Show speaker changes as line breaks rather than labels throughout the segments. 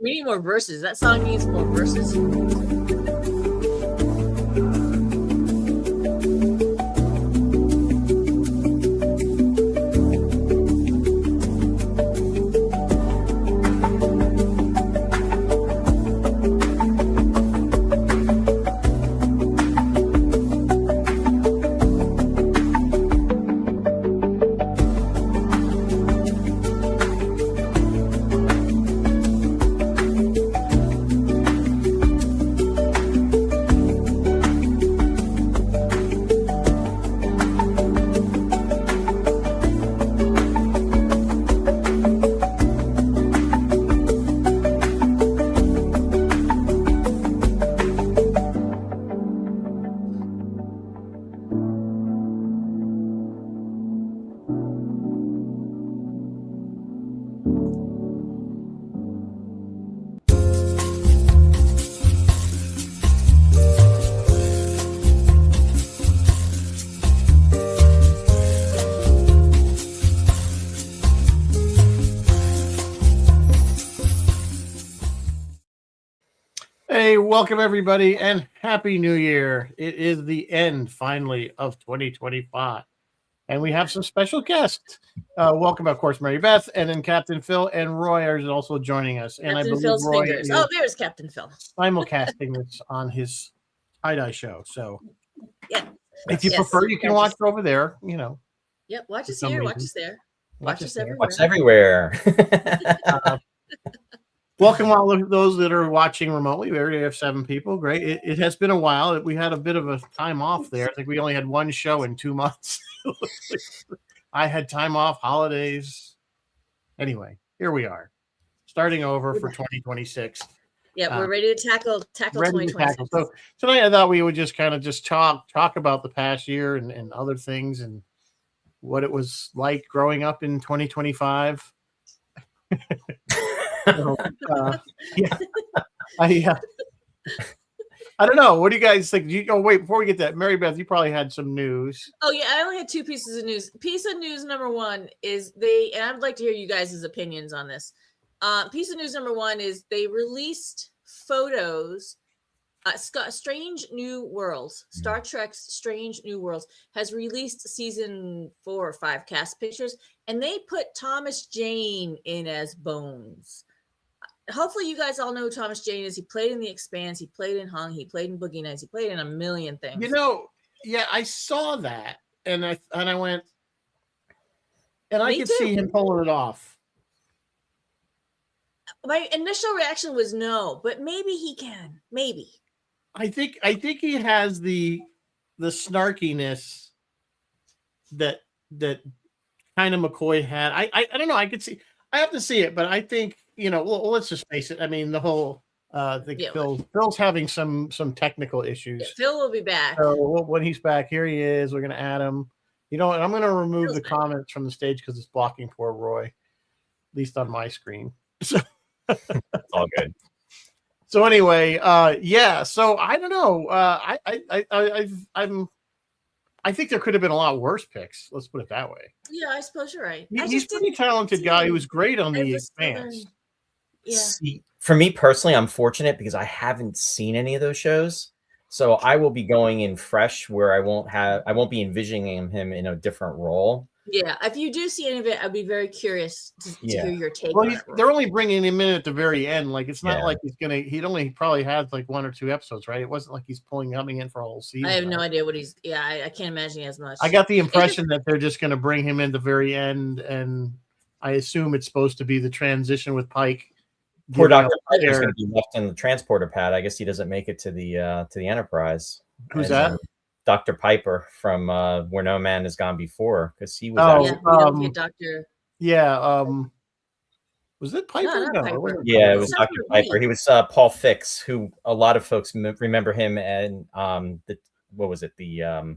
We need more verses. That song needs more verses.
Hey, welcome everybody and Happy New Year. It is the end finally of 2025. And we have some special guests. Welcome, of course, Mary Beth, and then Captain Phil and Roy is also joining us. And
Captain
I believe
Phil's
Roy
fingers.
is
Oh, there's Captain Phil.
simulcasting this on his tie-dye show. So
Yeah.
if you prefer, you can watch over there, you know.
Yep, watch
for
us
some
here, watch
reason.
us there.
Watch
Watch
us
us
there.
everywhere.
Watch everywhere.
Welcome all of those that are watching remotely. We already have 7 people. Great. It has been a while. We had a bit of a time off there. I think we only had one show in 2 months. I had time off, holidays. Anyway, here we are, starting over for 2026.
Yeah, we're ready to tackle
Ready to
2026.
tackle. So tonight I thought we would just kind of talk about the past year and other things and what it was like growing up in 2025. So, yeah, I don't know. What do you guys think? Wait, before we get that, Mary Beth, you probably had some news.
Oh yeah, I only had 2 pieces of news. Piece of news number 1 is and I'd like to hear you guys' opinions on this. Piece of news number 1 is they released photos. Strange New Worlds, Star Trek's Strange New Worlds has released season 4 or 5 cast pictures, and they put Thomas Jane in as Bones. Hopefully you guys all know who Thomas Jane is. He played in The Expanse, he played in Hung, he played in Boogie Nights, he played in a million things.
Yeah, I saw that and I went, and I could
too.
see him pulling it off.
My initial reaction was no, but maybe he can. Maybe.
I think he has the snarkiness that kind of McCoy had. I don't know. I could see. I have to see it, but I think well, let's just face it. I mean, the whole Phil's having some technical issues.
Yeah, Phil will be back.
So when he's back, here he is. We're going to add him. And I'm going to remove the comments from the stage because it's blocking poor Roy, at least on my screen. So
it's all good.
So anyway, yeah. So I don't know. I think there could have been a lot worse picks. Let's put it that way.
Yeah, I suppose you're right.
He's a pretty talented guy. He was great on The Expanse.
Yeah.
See, for me personally, I'm fortunate because I haven't seen any of those shows, so I will be going in fresh where I won't be envisioning him in a different role.
Yeah, if you do see any of it, I'd be very curious to hear your take.
Well, they're only bringing him in at the very end. Like it's not like he'd only probably had like 1 or 2 episodes, right? It wasn't like he's coming in for a whole season.
I have no idea what he's. Yeah, I can't imagine he has much.
I got the impression that they're just going to bring him in the very end, and I assume it's supposed to be the transition with Pike.
Poor Dr. Piper is going to be left in the transporter pad. I guess he doesn't make it to the Enterprise.
Who's that?
Dr. Piper from Where No Man Has Gone Before, because he was
Doctor.
Yeah, was it Piper?
No, Piper.
Yeah, it was Dr. Piper. He was Paul Fix, who a lot of folks remember him and the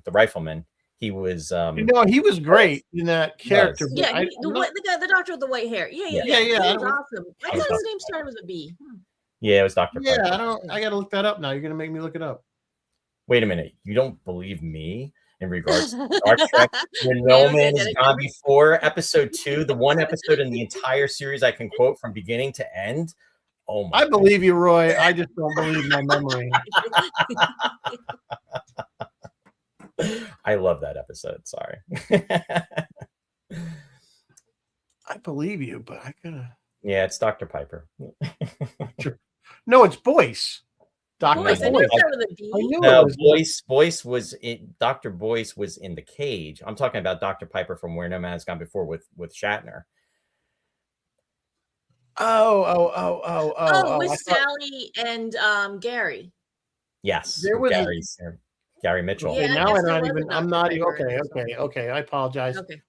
Rifleman. He was
he was great in that character.
Yeah, the guy, the doctor with the white hair. Yeah. He was awesome. I thought his name started with a B.
Yeah, it was Dr.
Yeah,
Piper.
I gotta look that up now. You're gonna make me look it up.
Wait a minute, you don't believe me in regards to Star Trek Where No Man Has Gone Before, episode 2, the one episode in the entire series I can quote from beginning to end. Oh my!
I believe you, Roy. I just don't believe my memory.
I love that episode. Sorry.
I believe you, but I gotta.
Yeah, it's Dr. Piper.
No, it's Boyce. Dr.
Boyce, I knew
Boyce.
it started with a B.
I knew
No,
it was.
Boyce was in. Dr. Boyce was in the cage. I'm talking about Dr. Piper from Where No Man Has Gone Before with Shatner.
Oh, with
I thought
Sally and Gary.
Yes,
there was
Gary Mitchell.
okay.
Yeah, I
Now
guess
I'm
there
not
was a
even. I'm
Dr.
not.
Piper in
Okay.
there, so-
Okay. I apologize.
Okay.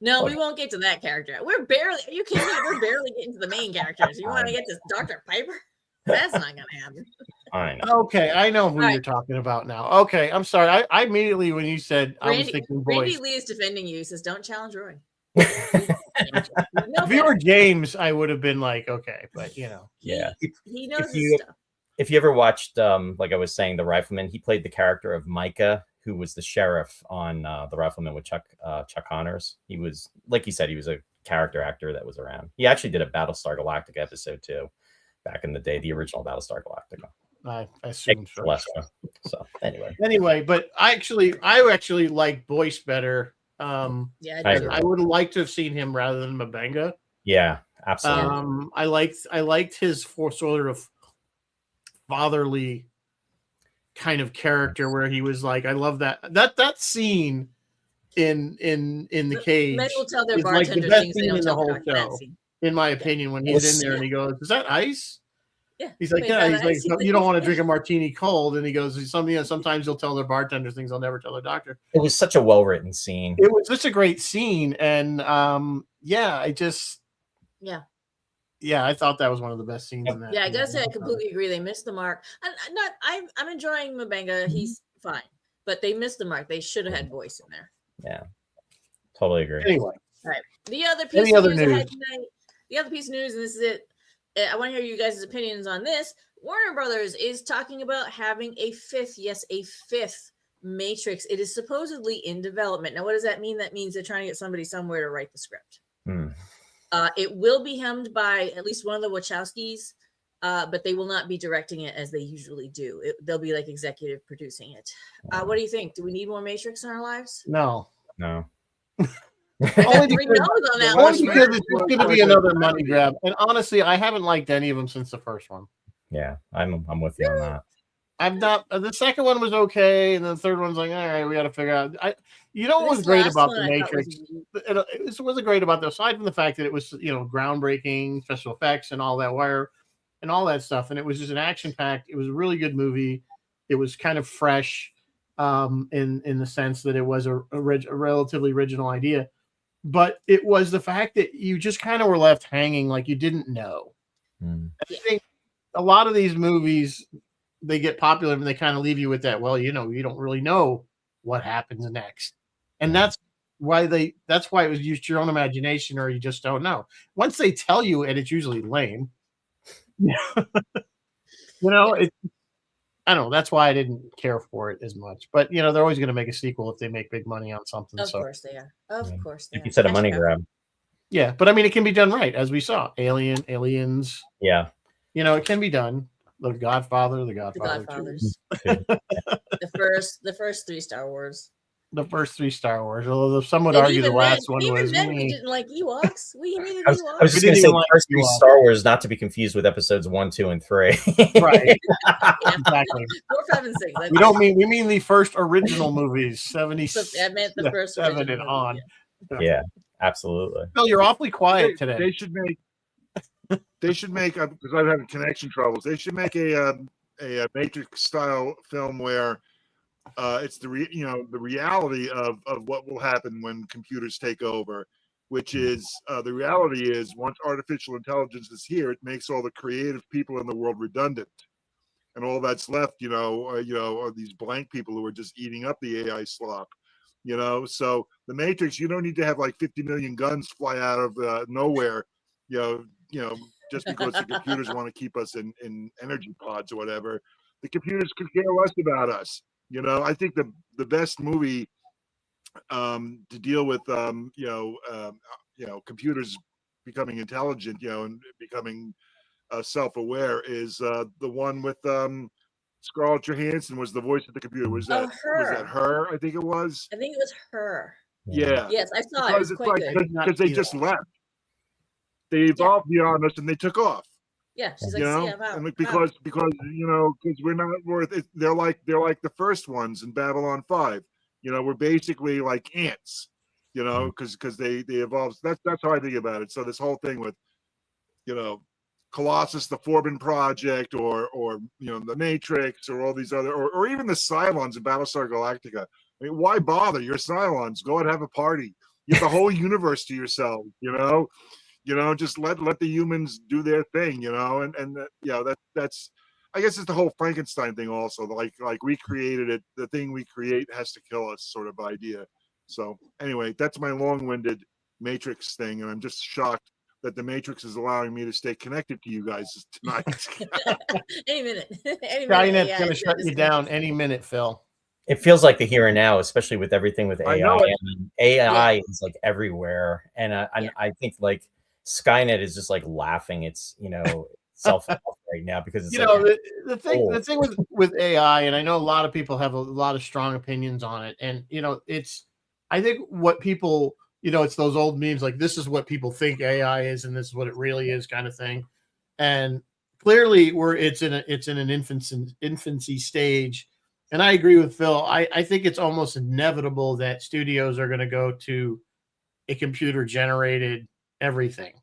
No,
Oh,
we won't get to that character. We're barely. Are you kidding me? We're barely getting to the main characters. You want to get to Dr. Piper? That's not gonna happen.
I know.
Okay, I know who
All
you're talking about now. Okay, I'm sorry. I immediately when you said I was thinking
Randy
Boyce.
Lee is defending you. He says, "Don't challenge Roy."
If you were James, I would have been like, okay, but you know.
Yeah.
He knows
If
his
you-
stuff.
If you ever watched, like I was saying, The Rifleman, he played the character of Micah, who was the sheriff on The Rifleman with Chuck Connors. He was, like you said, he was a character actor that was around. He actually did a Battlestar Galactica episode too, back in the day, the original Battlestar Galactica.
I assume so.
So anyway,
But I actually like Boyce better.
Yeah,
I
I
agree.
I would have liked to have seen him rather than Mabenga.
yeah, absolutely.
I liked his sort of fatherly kind of character where he was like, I love that scene in the cage.
Men will tell their
is like the
bartender
best
things they
scene
don't
in the
tell
whole
the doctor.
show, in my opinion. When he's in there and he goes, "Is that ice?"
Yeah,
He's like,
wait,
"Yeah."
is that
He's
ice?
like, "You don't want to drink a martini cold," and he goes, "Sometimes they'll tell their bartenders things they'll never tell their doctor."
It was such a well-written scene.
It was such a great scene, and I thought that was one of the best scenes in that.
Yeah, I gotta say, I completely agree. They missed the mark. I'm enjoying Mabenga. He's fine, but they missed the mark. They should have had Boyce in there.
Yeah, totally agree.
Anyway,
The other piece of news I had tonight, the other piece of news, and this is it. I want to hear you guys' opinions on this. Warner Brothers is talking about having a fifth Matrix. It is supposedly in development. Now, what does that mean? That means they're trying to get somebody somewhere to write the script. It will be helmed by at least one of the Wachowskis, but they will not be directing it as they usually do. They'll be like executive producing it. What do you think? Do we need more Matrix in our lives?
no.
Only because
it's going to be another money grab. And honestly, I haven't liked any of them since the first one.
Yeah, I'm with you on that.
I'm not. The second one was okay, and the third one's like, all right, we got to figure out. What was great about the Matrix? It was great about the aside from the fact that it was groundbreaking special effects and all that wire and all that stuff, and it was just an action packed. It was a really good movie. It was kind of fresh, in the sense that it was a relatively original idea, but it was the fact that you just kind of were left hanging, like you didn't know. I think a lot of these movies, they get popular and they kind of leave you with that. Well, you don't really know what happens next, and that's why it was used to your own imagination, or you just don't know. Once they tell you, and it's usually lame. I don't know. That's why I didn't care for it as much. But they're always going to make a sequel if they make big money on something.
Of course they are. Of course they are.
You said a money grab.
Yeah, but I mean, it can be done right, as we saw. Aliens.
Yeah.
It can be done. The Godfather.
The Godfathers. the first three Star Wars.
The first three Star Wars. Although some would argue the last one was.
We didn't like Ewoks. We hated
I was
Ewoks.
just going to say the first three Star Wars, not to be confused with episodes 1, 2, and 3.
Right. Exactly.
4, 5, and 6.
We mean the first original movies, 70s.
I meant the first
7 and on.
Yeah, absolutely.
Phil, you're awfully quiet today.
They should make because I've had connection troubles. They should make a Matrix style film where it's the reality of what will happen when computers take over, which is the reality is once artificial intelligence is here, it makes all the creative people in the world redundant, and all that's left, are these blank people who are just eating up the AI slop. So the Matrix, you don't need to have like 50 million guns fly out of nowhere, just because the computers want to keep us in energy pods or whatever. The computers could care less about us. I think the best movie to deal with computers becoming intelligent, and becoming self-aware is the one with Scarlett Johansson was the voice of the computer. Was that her? I think it was.
I think it was her.
Yeah.
Yes, I saw it. It
Because
was
it's
quite
like
good.
because they just left. They evolved beyond us and they took off.
Yeah, she's
You
like,
know,
see, I'm out.
and
I'm
because
out.
because we're not worth it. They're like the first ones in Babylon 5. We're basically like ants. Because they evolved. That's how I think about it. So this whole thing with Colossus, the Forbin Project, or the Matrix, or all these other, or even the Cylons in Battlestar Galactica. I mean, why bother? You're Cylons. Go and have a party. You have the whole universe to yourself. Just let the humans do their thing. That's I guess it's the whole Frankenstein thing also. Like we created it. The thing we create has to kill us, sort of idea. So anyway, that's my long-winded Matrix thing, and I'm just shocked that the Matrix is allowing me to stay connected to you guys tonight.
Any minute. Any minute.
Skynet's going to shut you down any minute, Phil.
It feels like the here and now, especially with everything with AI.
I know it.
mean, AI is like everywhere, and I think like Skynet is just like laughing. It's self right now because it's
the thing with AI, and I know a lot of people have a lot of strong opinions on it, and I think what people it's those old memes like this is what people think AI is and this is what it really is kind of thing, and clearly it's in an infancy stage. And I agree with Phil. I think it's almost inevitable that studios are going to go to a computer generated everything.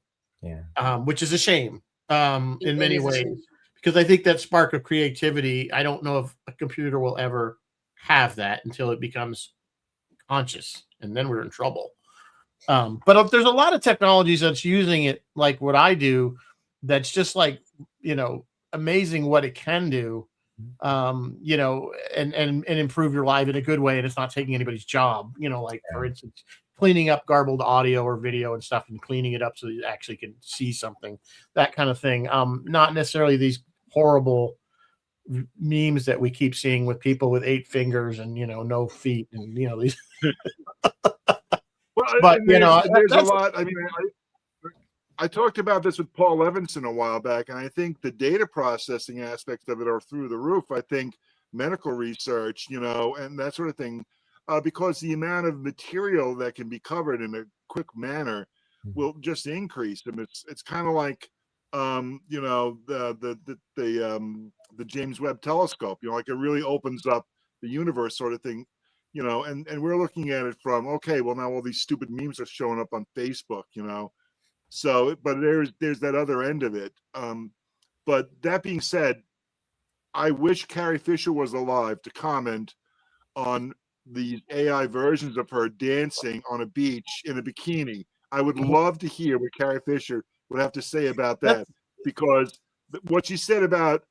Yeah.
Which is a shame in many ways, because I think that spark of creativity, I don't know if a computer will ever have that until it becomes conscious, and then we're in trouble. But there's a lot of technologies that's using it like what I do, that's just like, amazing what it can do. And improve your life in a good way, and it's not taking anybody's job. For instance, cleaning up garbled audio or video and stuff, and cleaning it up so you actually can see something, that kind of thing. Not necessarily these horrible memes that we keep seeing with people with 8 fingers and no feet, and these.
Well,
but
there's a lot. I mean, I talked about this with Paul Levinson a while back, and I think the data processing aspects of it are through the roof. I think medical research, and that sort of thing, because the amount of material that can be covered in a quick manner will just increase. And it's kind of like, the James Webb Telescope. Like it really opens up the universe, sort of thing. And we're looking at it from, okay, well, now all these stupid memes are showing up on Facebook. So, but there's that other end of it. But that being said, I wish Carrie Fisher was alive to comment on the AI versions of her dancing on a beach in a bikini. I would love to hear what Carrie Fisher would have to say about that, because what she said about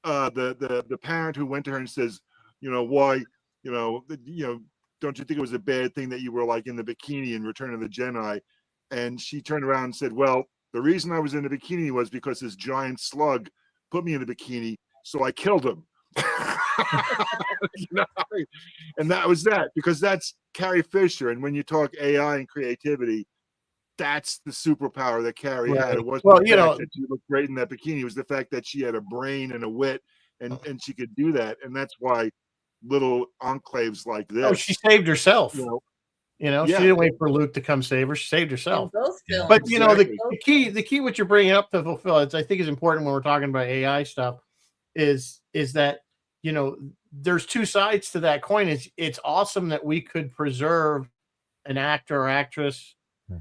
the parent who went to her and says, why, don't you think it was a bad thing that you were like in the bikini in Return of the Jedi? And she turned around and said, well, the reason I was in the bikini was because this giant slug put me in the bikini, so I killed him. And that was that, because that's Carrie Fisher. And when you talk AI and creativity, that's the superpower that Carrie had. It wasn't the fact that she looked great in that bikini. It was the fact that she had a brain and a wit, and she could do that. And that's why little enclaves like this.
Oh, she saved herself. She didn't wait for Luke to come save her. She saved herself.
In both films.
But the key, what you're bringing up to fulfill, I think is important when we're talking about AI stuff, is that there's two sides to that coin. It's awesome that we could preserve an actor or actress,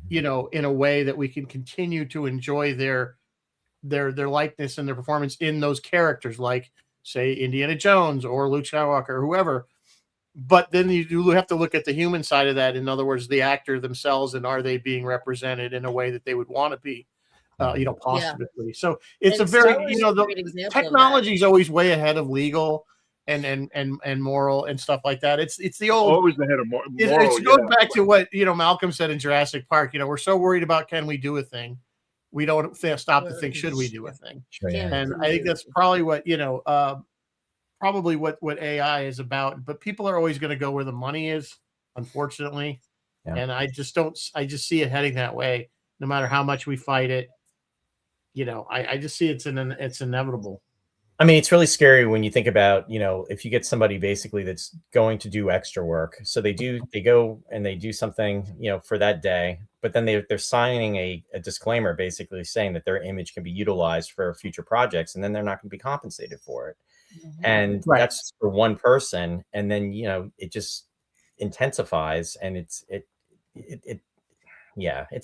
in a way that we can continue to enjoy their likeness and their performance in those characters, like say Indiana Jones or Luke Skywalker or whoever. But then you do have to look at the human side of that. In other words, the actor themselves, and are they being represented in a way that they would want to be, positively. Yeah. So it's a very, the technology is always way ahead of legal and moral and stuff like that. It's the old,
always ahead of moral.
It goes back to what Malcolm said in Jurassic Park. We're so worried about can we do a thing, we don't stop to think should we do a thing. And I think that's probably what what AI is about. But people are always going to go where the money is, unfortunately. Yeah. And I just see it heading that way, no matter how much we fight it. I just see it's inevitable.
I mean, it's really scary when you think about, if you get somebody basically that's going to do extra work. So they go and they do something, for that day, but then they're signing a disclaimer basically saying that their image can be utilized for future projects, and then they're not going to be compensated for it. And that's for one person. And then, it just intensifies, and it's the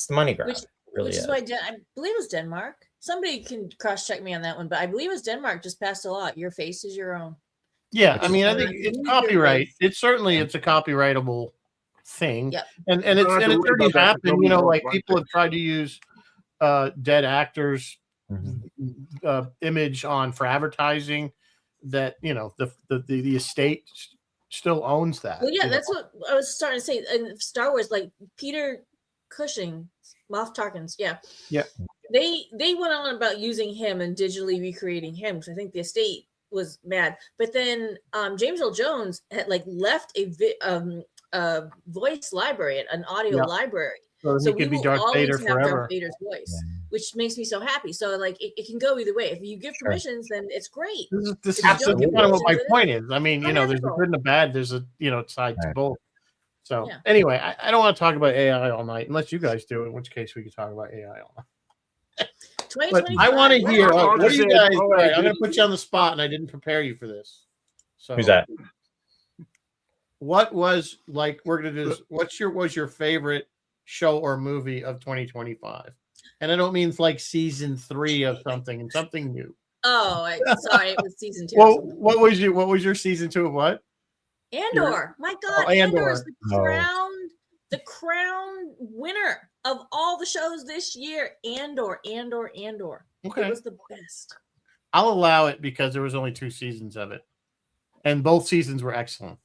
money grab.
Which is why I believe it was Denmark. Somebody can cross-check me on that one, but I believe it was Denmark just passed a law. Your face is your own.
Yeah, I mean, I think it's copyright. It's a copyrightable thing.
Yep.
And it's already happened. Like people have tried to use dead actors' image for advertising. That the estate still owns that.
Well, yeah, that's what I was starting to say. In Star Wars, like Peter Cushing, Moff Tarkins, yeah. They went on about using him and digitally recreating him, because I think the estate was mad. But then James Earl Jones had left a voice library, an audio library.
So he could be Darth Vader forever.
Darth Vader's voice, which makes me so happy. So it can go either way. If you give permissions, then it's great.
This is kind of what my point is. I mean, there's a good and a bad. There's a side to both. So anyway, I don't want to talk about AI all night unless you guys do, in which case we could talk about AI all night. But I want to hear what do you guys. I'm going to put you on the spot, and I didn't prepare you for this. So
who's that?
What was we're going to do this. What was your favorite show or movie of 2025? And I don't mean season 3 of something and something new.
Oh, sorry, it was season 2.
Well, what was your season 2 of what?
Andor. My God, Andor is the crown winner of all the shows this year. Andor. Okay. It was the best.
I'll allow it because there was only 2 seasons of it, and both seasons were excellent.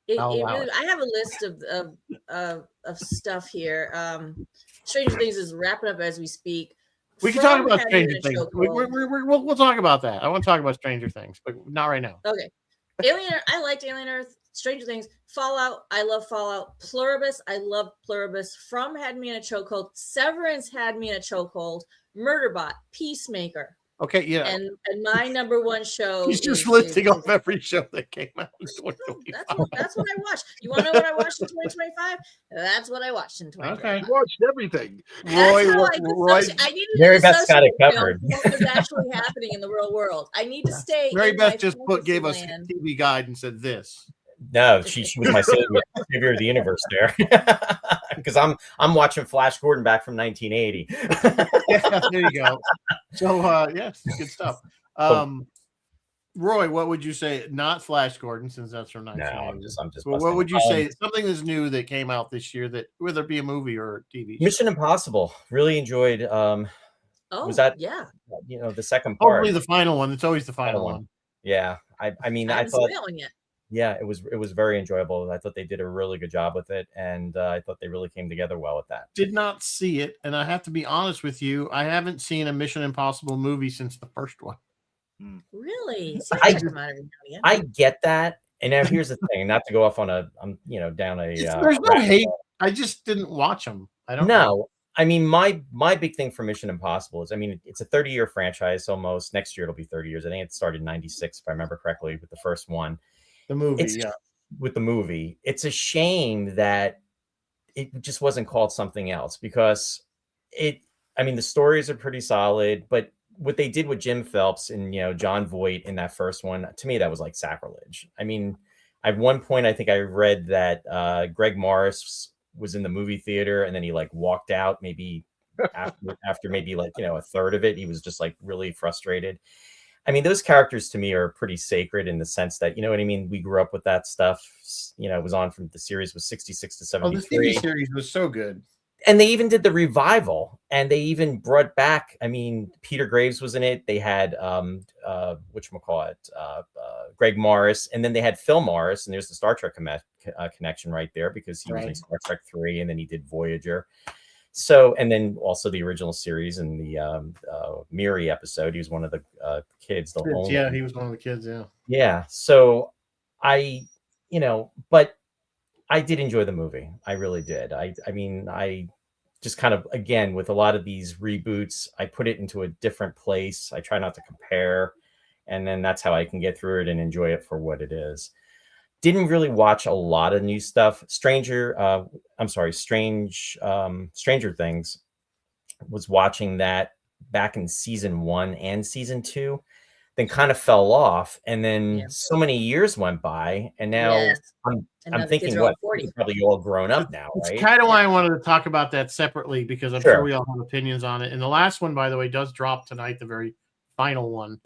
I have a list of stuff here. Stranger Things is wrapping up as we speak.
We can talk about Stranger Things. We'll talk about that. I want to talk about Stranger Things, but not right now.
Okay. I liked Alien Earth. Stranger Things. Fallout. I love Fallout. Pluribus. I love Pluribus. From had me in a chokehold. Severance had me in a chokehold. Murderbot. Peacemaker.
Okay, yeah.
And my number one show.
He's just listing off every show that came out in 2025.
That's what I watched. You want to know what I watched in 2025? That's what I watched in 2025.
Okay.
You watched everything.
Roy,
I needed
Mary Beth's got it covered.
What was actually happening in the real world? I need to stay.
Mary Beth just gave us a TV guide and said this.
No, she was my savior of the universe there. Because I'm watching Flash Gordon back from 1980.
Yeah, there you go. So yes, good stuff. Roy, what would you say? Not Flash Gordon, since that's from 1980.
No, I'm just.
Well, what would you say? Something that's new that came out this year, that whether it be a movie or a TV show?
Mission Impossible. Really enjoyed. Was that the second part?
Hopefully the final one. It's always the final one.
Yeah, I mean, I thought that one yet. Yeah, it was very enjoyable. I thought they did a really good job with it, and I thought they really came together well with that.
Did not see it, and I have to be honest with you, I haven't seen a Mission Impossible movie since the first one.
Really?
I get that, and now here's the thing: not to go off on down a.
There's no hate. I just didn't watch them. I don't know.
I mean, my big thing for Mission Impossible is, I mean, it's a 30-year franchise almost. Next year it'll be 30 years. I think it started in 96, if I remember correctly, with the first one.
The movie,
with the movie. It's a shame that it just wasn't called something else, because the stories are pretty solid, but what they did with Jim Phelps and, John Voight in that first one, to me, that was like sacrilege. I mean, at one point, I think I read that Greg Morris was in the movie theater and then he walked out maybe after maybe a third of it. He was just really frustrated. I mean, those characters to me are pretty sacred in the sense that, you know what I mean? We grew up with that stuff. It was on from the series was 66 to 73.
Oh, the TV series was so good.
And they even did the revival, and they even brought back, Peter Graves was in it. They had, Greg Morris, and then they had Phil Morris, and there's the Star Trek connection right there, because he was in Star Trek 3, and then he did Voyager. So, and then also the original series and the Miri episode, he was one of the kids.
Yeah, he was one of the kids, yeah.
Yeah, so but I did enjoy the movie. I really did. I just kind of, again, with a lot of these reboots, I put it into a different place. I try not to compare, and then that's how I can get through it and enjoy it for what it is. Didn't really watch a lot of new stuff. Stranger Things, was watching that back in season 1 and season 2, then kind of fell off, and then so many years went by, and now I'm thinking, what, you're probably all grown up now, right?
It's kind of why I wanted to talk about that separately, because I'm sure we all have opinions on it. And the last one, by the way, does drop tonight. The very final one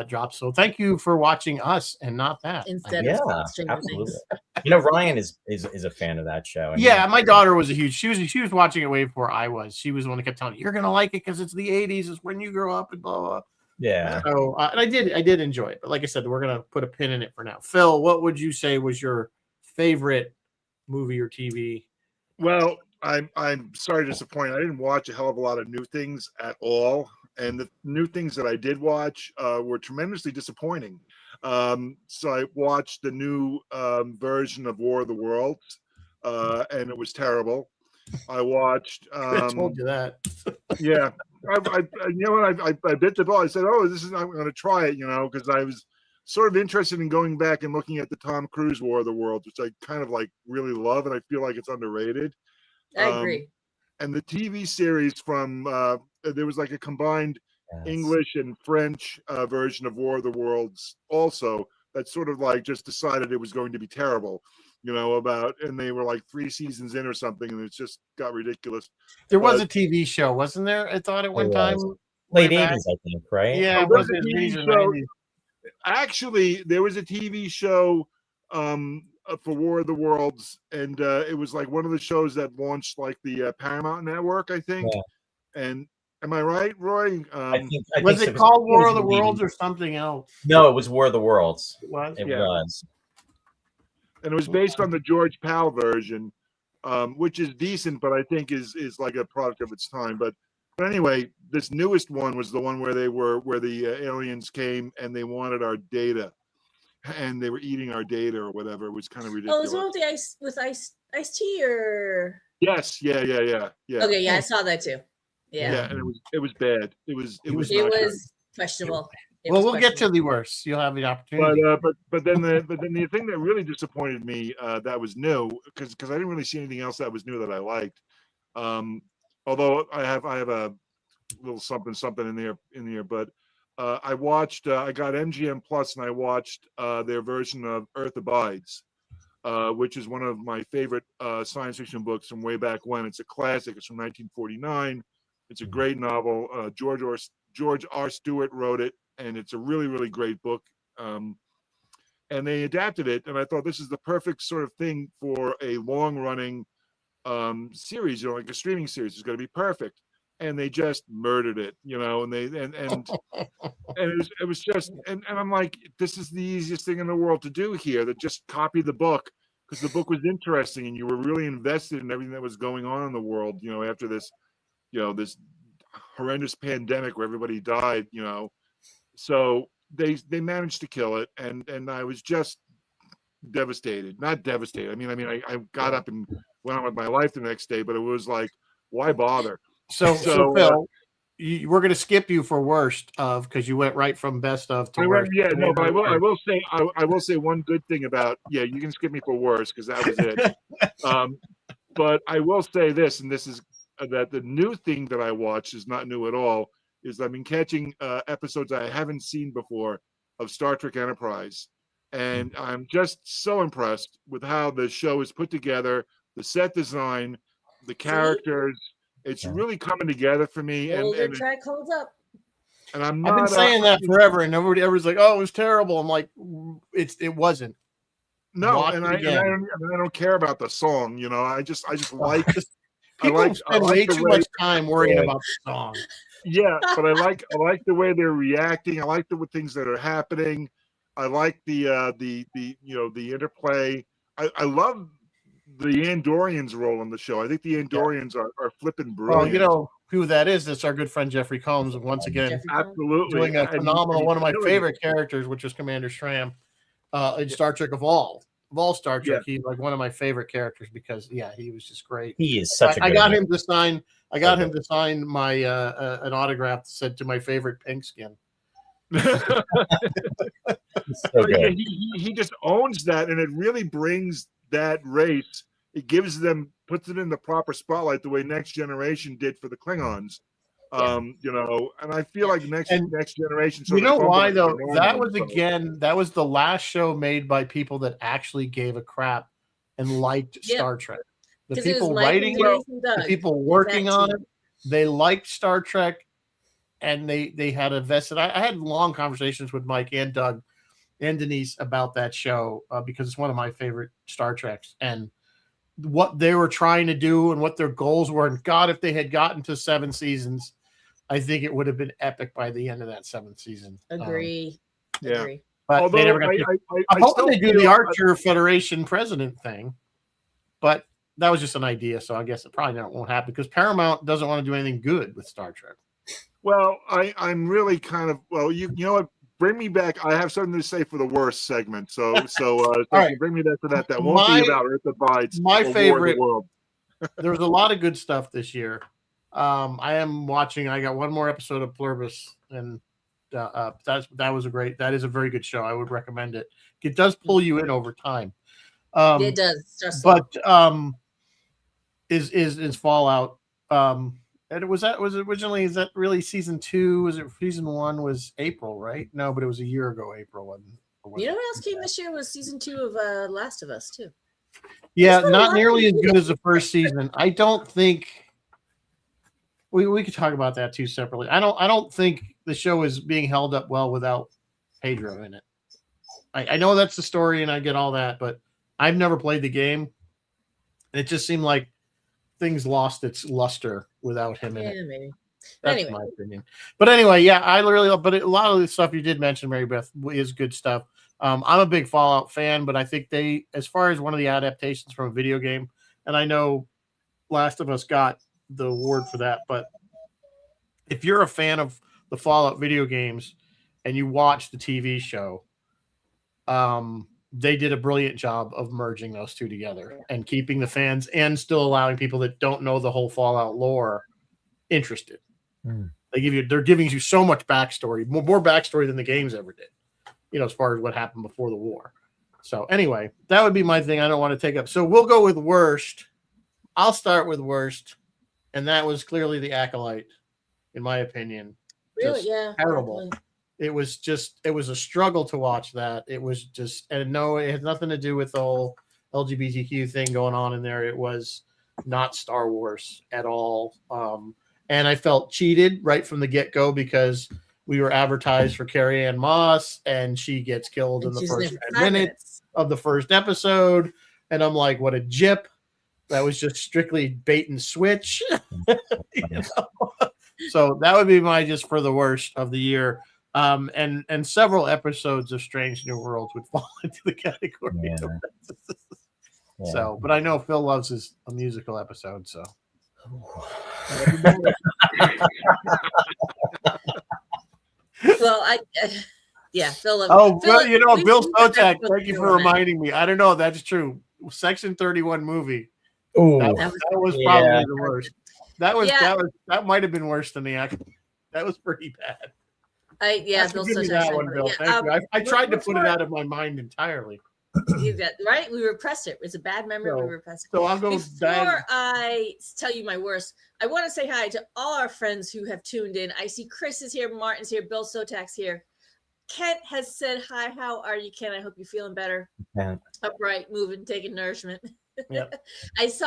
drops. So thank you for watching us and not that.
Instead of Stranger Things.
You know, Ryan is a fan of that show. I mean,
my daughter was she was watching it way before I was. She was the one that kept telling me, "You're gonna like it because it's the '80s. It's when you grow up," and blah blah.
Yeah.
So and I did enjoy it, but like I said, we're gonna put a pin in it for now. Phil, what would you say was your favorite movie or TV?
Well, I'm sorry to disappoint. I didn't watch a hell of a lot of new things at all, and the new things that I did watch were tremendously disappointing. So I watched the new version of War of the Worlds, and it was terrible. I watched.
I told you that.
Yeah, I you know what? I bit the ball. I said, "Oh, I'm going to try it," because I was sort of interested in going back and looking at the Tom Cruise War of the Worlds, which I kind of like really love, and I feel like it's underrated.
I agree.
And the TV series from there was like a combined English and French version of War of the Worlds also that sort of like just decided it was going to be terrible, and they were like 3 seasons in or something, and it just got ridiculous.
There was a TV show, wasn't there? I thought at one time.
Late 80s, I think, right?
Yeah,
it was a TV show. Actually, there was a TV show for War of the Worlds, and it was like one of the shows that launched like the Paramount Network, I think. Yeah. And am I right, Roy?
I think
was it called War of the Worlds or something else?
No, it was War of the Worlds.
It was.
It was.
And it was based on the George Powell version, which is decent, but I think is like a product of its time. But anyway, this newest one was the one where the aliens came and they wanted our data, and they were eating our data or whatever. It was kind of ridiculous.
Oh, it was one with Ice-T or?
Yes, yeah.
Okay, yeah, I saw that too.
Yeah, and it was bad. It was
questionable.
We'll get to the worst. You'll have the opportunity.
But then the thing that really disappointed me that was new, because I didn't really see anything else that was new that I liked. Although I have a little something in there, but I watched. I got MGM Plus, and I watched their version of Earth Abides, which is one of my favorite science fiction books from way back when. It's a classic. It's from 1949. It's a great novel. George R. Stewart wrote it, and it's a really, really great book. And they adapted it, and I thought this is the perfect sort of thing for a long-running series, like a streaming series. It's going to be perfect. And they just murdered it, and it was just, and I'm like, this is the easiest thing in the world to do here, that just copy the book, because the book was interesting and you were really invested in everything that was going on in the world, after this, this horrendous pandemic where everybody died, so they managed to kill it. And I was just devastated, not devastated. I mean, I got up and went on with my life the next day, but it was like, why bother?
So Phil, we're going to skip you for worst of, because you went right from best of to worst.
But I will say one good thing about, you can skip me for worst, because that was it. But I will say this, and this is that the new thing that I watched is not new at all, is I've been catching episodes I haven't seen before of Star Trek Enterprise. And I'm just so impressed with how the show is put together, the set design, the characters. It's really coming together for me.
And track holds up.
And I've
been saying that forever, and everybody's like, "Oh, it was terrible." I'm like, it wasn't.
No, and I don't care about the song. I just like.
People spend way too much time worrying about the song.
Yeah, but I like the way they're reacting. I like the things that are happening. I like the interplay. I love the Andorians' role in the show. I think the Andorians are flipping brilliant.
Well, who that is? That's our good friend Jeffrey Combs, once again,
absolutely
doing a phenomenal, one of my favorite characters, which is Commander Schramm in Star Trek Evolved. of all Star Trek,
Yeah.
he's like one of my favorite characters because he was just great.
He is such a
I
good
got
man.
him to sign. I got him to sign my an autograph that said to my favorite pink skin.
He's so
But yeah,
good.
he just owns that, and it really brings that race. It gives them, puts it in the proper spotlight the way Next Generation did for the Klingons. You know, and I feel like next generation.
You know why though? That was
again.
that was the last show made by people that actually gave a crap and liked Star Trek. The
'Cause it was
people
Mike and
writing
Denise
it,
and
the
Doug.
people working on
team.
it, they liked Star Trek, and they had a vested. I had long conversations with Mike and Doug and Denise about that show because it's one of my favorite Star Treks, and what they were trying to do and what their goals were. And God, if they had gotten to 7 seasons, I think it would have been epic by the end of that 7th season.
Agree.
Yeah.
Agree.
But
Although
they never got to. I'm hoping they do the Archer Federation president thing, but that was just an idea, so I guess it probably won't happen because Paramount doesn't want to do anything good with Star Trek.
Well, I'm really kind of you know what? Bring me back. I have something to say for the worst segment. So
right.
bring me back to that. That won't be about Earth Abides.
My favorite.
World.
There was a lot of good stuff this year. I am watching. I got one more episode of Pluribus, and that was that is a very good show. I would recommend it. It does pull you in over time.
It does.
But is Fallout? And was it originally? Is that really season 2? Was it season 1? Was April, right? No, but it was a year ago. April wasn't.
You know what else came this year was season 2 of Last of Us too.
Yeah, not nearly as good as the first season. I don't think we could talk about that too separately. I don't think the show is being held up well without Pedro in it. I know that's the story and I get all that, but I've never played the game. And it just seemed like things lost its luster without him in it.
Maybe.
That's my opinion. But anyway, yeah, I really love. But a lot of the stuff you did mention, Mary Beth, is good stuff. I'm a big Fallout fan, but I think as far as one of the adaptations from a video game, and I know Last of Us got the award for that, but if you're a fan of the Fallout video games and you watch the TV show, they did a brilliant job of merging those two together and keeping the fans and still allowing people that don't know the whole Fallout lore interested. They're giving you so much backstory, more backstory than the games ever did, as far as what happened before the war. So anyway, that would be my thing. I don't want to take up. So we'll go with worst. I'll start with worst. And that was clearly The Acolyte, in my opinion.
Really?
Just
yeah.
terrible. Definitely. It was a struggle to watch that. It was just, and no, it had nothing to do with the whole LGBTQ thing going on in there. It was not Star Wars at all. And I felt cheated right from the get-go because we were advertised for Carrie Ann Moss and she gets killed in the first 10 minutes of the first episode. And I'm like, what a jip. That was just strictly bait and switch. So that would be my just for the worst of the year. And several episodes of Strange New Worlds would fall into the category.
Yeah.
So, but I know Phil loves a musical episode. So,
well, Phil loves.
Bill
Phil,
Sotak, thank you for reminding me. I don't know. That's true. Section 31 movie.
Ooh,
that was probably the worst. That might have been worse than the act. That was pretty bad.
Bill Sotak.
That one, Bill. Thank you. I tried to put it out of my mind entirely.
Right? We repressed it. It's a bad memory. We repressed it.
So I'll go.
Before I tell you my worst, I want to say hi to all our friends who have tuned in. I see Chris is here, Martin's here, Bill Sotak's here. Kent has said hi. How are you, Kent? I hope you're feeling better.
Yeah.
Upright, moving, taking nourishment.
Yep.
I saw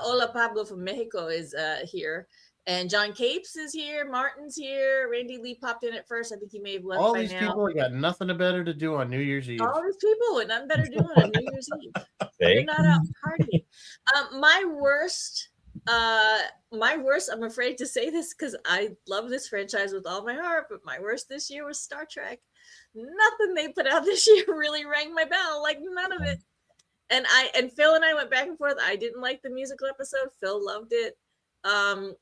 Hola Pablo from Mexico is here. And John Capes is here. Martin's here. Randy Lee popped in at first. I think he may have left
all
by
these
now.
people got nothing better to do on New Year's Eve.
All these people with nothing better to do on New Year's Eve. They're not out partying. My worst, I'm afraid to say this because I love this franchise with all my heart, but my worst this year was Star Trek. Nothing they put out this year really rang my bell. Like none of it. And Phil and I went back and forth. I didn't like the musical episode. Phil loved it. I'm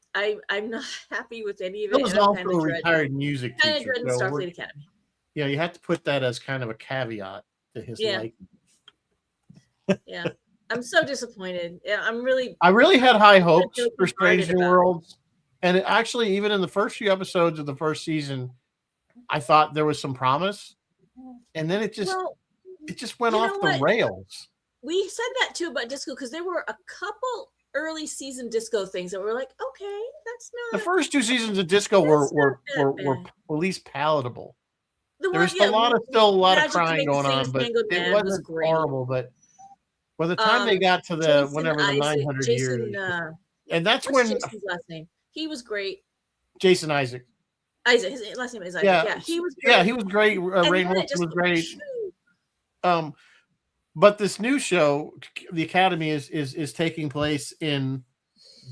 not happy with any of it.
It was also a retired music teacher.
Kind of dreading Starfleet Academy.
Yeah, you have to put that as kind of a caveat to his life.
Yeah. I'm so disappointed. Yeah,
I really had high hopes
feel
for
bombarded
Strange New
about it.
Worlds, and it actually, even in the first few episodes of the first season, I thought there was some promise, and then it just
Well,
went
you
off
know
the
what?
rails.
We said that too about disco because there were a couple early season disco things that were like, okay, that's
The
not
first two seasons of Disco
That's
were
not that bad.
at least palatable.
the
There
one.
was
Yeah,
still a lot of
Magic to
crying
Make the
going on,
Famous
but
Man Go
it
Mad was
wasn't
great.
horrible. But by the time they got to the
Jason
whenever the
Isaac,
900 years, and that's
what's
when
Jason's last name? He was great.
Jason Isaac.
Isaac, his last name is Isaac.
Yeah,
Yeah, he was great.
yeah, he was great.
And
Rainn
then it
Wilson
just
was great.
shoo.
But this new show, the Academy, is taking place in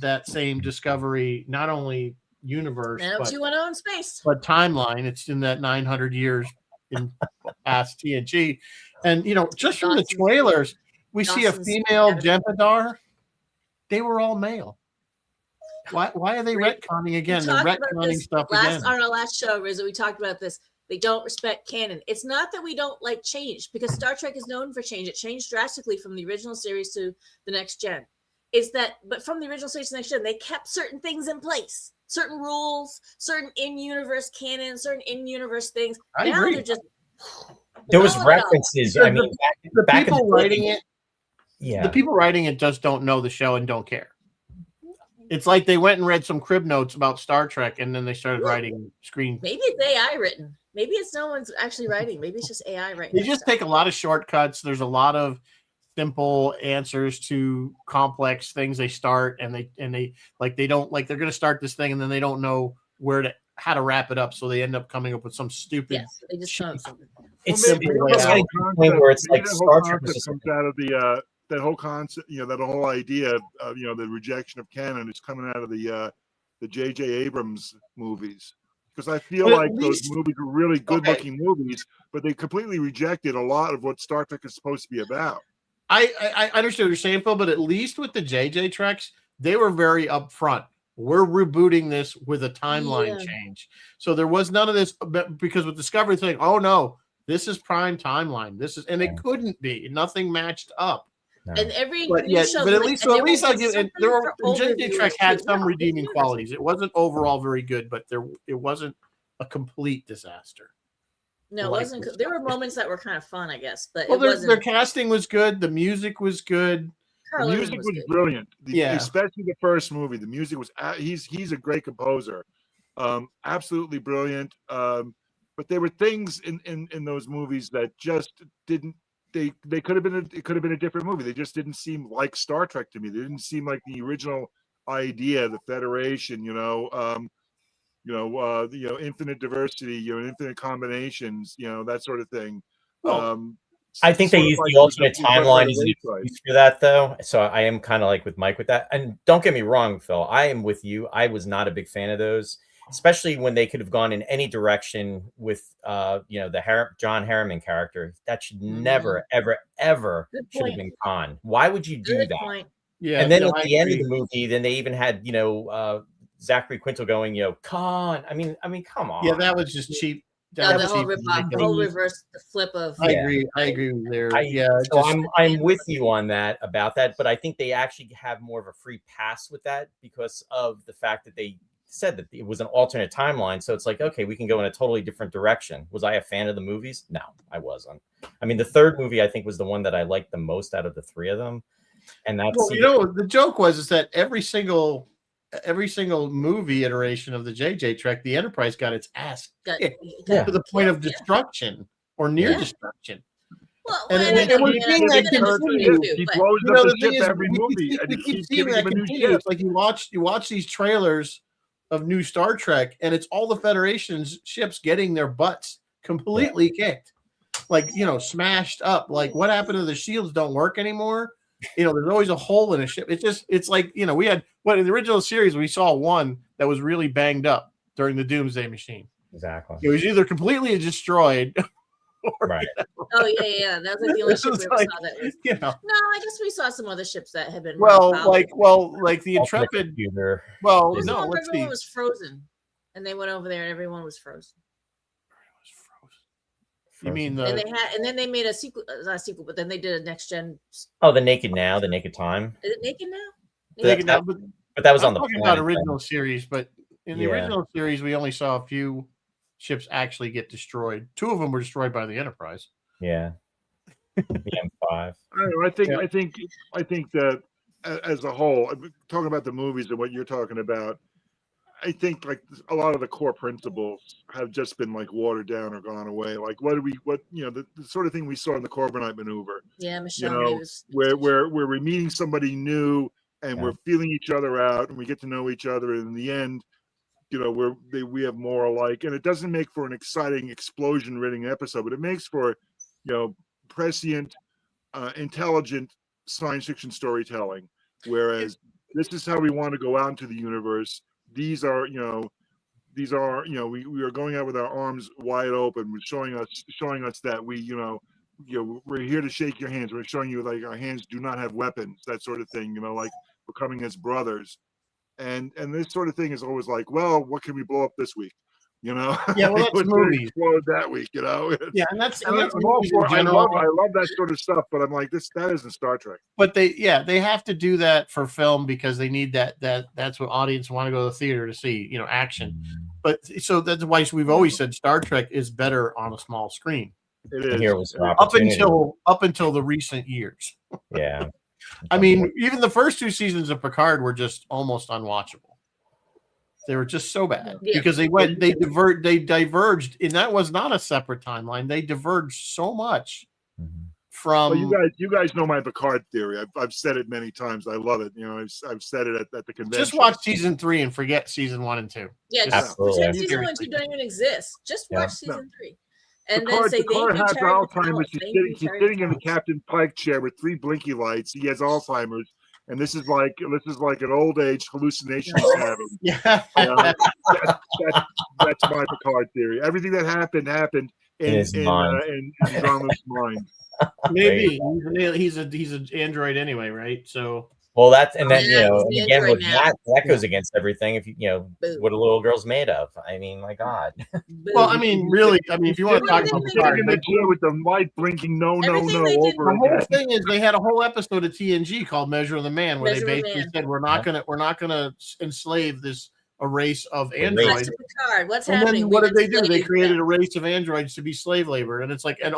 that same Discovery, not only universe, but
90210 in space.
but timeline. It's in that 900 years in past TNG, and just from the
Dawson's-
trailers, we see a
Dawson's
female
Academy.
Jem'Hadar. They were all male. Why are they
Right.
retconning again?
We
They're
talked about
retconning
this
stuff again.
on our last show, Rizzo. We talked about this. They don't respect canon. It's not that we don't like change, because Star Trek is known for change. It changed drastically from the original series to the next gen. It's that, but from the original series to the next gen, they kept certain things in place, certain rules, certain in-universe canon, certain in-universe things.
I
Now
agree.
they're just
There was
throwing it out.
references. I mean,
The
back in
people
the
writing
day-
it,
yeah,
the people writing it just don't know the show and don't care. It's like they went and read some crib notes about Star Trek, and then they started writing screen.
Maybe it's AI written. Maybe it's no one's actually writing. Maybe it's just AI writing.
They just take a lot of shortcuts. There's a lot of simple answers to complex things. They start and they they don't like they're going to start this thing and then they don't know how to wrap it up, so they end up coming up with some stupid.
Yes, they just found something.
it's
maybe
simple.
the
It's
whole
getting to the point where it's
maybe
like
that whole
Star Trek was
concept
just
comes out of the that whole concept, that whole idea of the rejection of canon is coming out of the J.J. Abrams movies. Because I feel
But at
like those
least-
movies are really good-looking movies, but they completely rejected a lot of what Star Trek is supposed to be about.
I understand what you're saying, Phil, but at least with the JJ Treks, they were very upfront. We're rebooting this with a timeline change. So there was none of this, because with Discovery saying, oh no, this is prime timeline. And it couldn't be. Nothing matched up.
No.
And every
But
new
yeah,
show,
but at
like,
least
and there
I'll
was
give
something for older
JJ
viewers
Trek had
too.
some
No,
redeeming
it's
qualities. It wasn't overall very good, but it wasn't a complete disaster.
No, it
like
wasn't.
this
There were
stuff.
moments that were kind of fun, I guess, but
Well,
it
their
wasn't.
casting was good. The music was good.
Carl
The
Urban
music
was
was
good.
brilliant.
Yeah.
Especially the first movie. The music was he's a great composer. Absolutely brilliant. But there were things in those movies that just didn't. They could have been. It could have been a different movie. They just didn't seem like Star Trek to me. They didn't seem like the original idea, the Federation. Infinite diversity. Infinite combinations. That sort of thing.
Well,
I think they
sort of
use
like
the alternate
was left by
timeline
the
as an
wayside.
excuse for that, though. So I am kind of like with Mike with that. And don't get me wrong, Phil. I am with you. I was not a big fan of those, especially when they could have gone in any direction with, the John Harriman character. That should never, ever, ever
Good
should have
point.
been Khan. Why would you do
Good
that?
point.
Yeah.
And then
no,
at
I
the end of
agree.
the movie, then they even had, Zachary Quinto going, Khan. I mean, come on.
Yeah, that was just cheap.
No,
That
the
was
whole
cheap.
rip-off, the whole reverse, the flip of.
I
Yeah.
agree. I agree with there.
So I'm with you on that about that, but I think they actually have more of a free pass with that because of the fact that they said that it was an alternate timeline. So it's like, okay, we can go in a totally different direction. Was I a fan of the movies? No, I wasn't. I mean, the third movie I think was the one that I liked the most out of the three of them, and that's
the joke was that every single movie iteration of the JJ Trek, the Enterprise got its ass kicked to the point of destruction or near destruction.
Well,
And we're seeing that continue.
He
but-
blows
You know,
up
the
the
thing
ship
is,
every movie, and
we
he
keep
keeps
seeing
giving
that
him a new
continue.
ship.
It's like you watch these trailers of new Star Trek, and it's all the Federation's ships getting their butts completely kicked, smashed up. Like, what happened to the shields? Don't work anymore. There's always a hole in a ship. It's like we had in the original series we saw one that was really banged up during the Doomsday Machine.
exactly
It was either completely destroyed, or,
right.
Oh yeah. That was like the only ship we ever
like,
saw that was.
you know.
No, I guess we saw some other ships that had been.
Well,
fouled.
like the
Alternate
Intrepid.
computer.
Well,
There's
no,
one where
let's see.
everyone was frozen, and they went over there, and everyone was frozen.
You mean
And
the
then they made a sequel, not a sequel, but then they did a next gen.
Oh, the Naked Now, the Naked Time.
Is it Naked Now?
Naked
that-
Now, but
But that was
I'm
on the
talking
planet
about
then.
original series, but in the
Yeah.
original series, we only saw a few ships actually get destroyed. 2 of them were destroyed by the Enterprise.
Yeah. The M5.
I don't know.
Yeah.
I think that as a whole, talking about the movies and what you're talking about, I think like a lot of the core principles have just been like watered down or gone away. Like the sort of thing we saw in the Corbinite maneuver,
Yeah, Michelle
know,
Davis.
where we're meeting somebody new and
Yeah.
we're feeling each other out and we get to know each other. And in the end, we have more alike, and it doesn't make for an exciting explosion-ridden episode, but it makes for, prescient, intelligent science fiction storytelling. Whereas this is how we want to go out into the universe. These are, we are going out with our arms wide open. We're showing us that we're here to shake your hands. We're showing you like our hands do not have weapons, that sort of thing. Like we're coming as brothers. And this sort of thing is always like, well, what can we blow up this week?
Yeah, well, that's
What's
movies.
explode that week,
Yeah, and that's
I'm all
movies in
for, I
general.
love that sort of stuff, but I'm like, that isn't Star Trek.
But they have to do that for film because they need that's what audience want to go to the theater to see, action. But so that's why we've always said Star Trek is better on a small screen.
It
And
is.
here was an
Up
opportunity.
until the recent years.
Yeah.
I mean, even the first 2 seasons of Picard were just almost unwatchable. They were just so bad because they diverged, and that was not a separate timeline. They diverged so much from.
Well, you guys know my Picard theory. I've said it many times. I love it. I've said it at the convention.
Just watch season 3 and forget season 1 and 2.
Yeah,
Just-
Absolutely.
pretend season 1 and 2 don't even exist. Just watch season 3. And then say
Picard
thank
has
you, Terry
Alzheimer's.
McAuliffe.
He's sitting in the Captain Pike chair with 3 blinky lights. He has Alzheimer's, and this is like an old age hallucination he's having.
Yeah.
That's my Picard theory. Everything that happened in
his mind.
in Jean-Luc's mind.
Maybe he's an android anyway, right? So
Well, that's and then
Yeah, he's the
again with
android now.
that goes against everything. If
Boo.
what a little girl's made of. I mean, my God.
well, I mean, really, if you want to talk about
Everything
Picard,
Sitting in the chair with the light blinking, no,
Everything they did-
over
the whole
again.
thing is they had a whole episode of TNG called Measure of the Man where
Measure
they
of the
basically
Man.
said we're not gonna enslave a race of
race.
Back
androids.
to Picard. What's
And
happening?
then what
We've
did they do? They
enslaved
created
them.
a race of androids to be slave labor, and it's like, and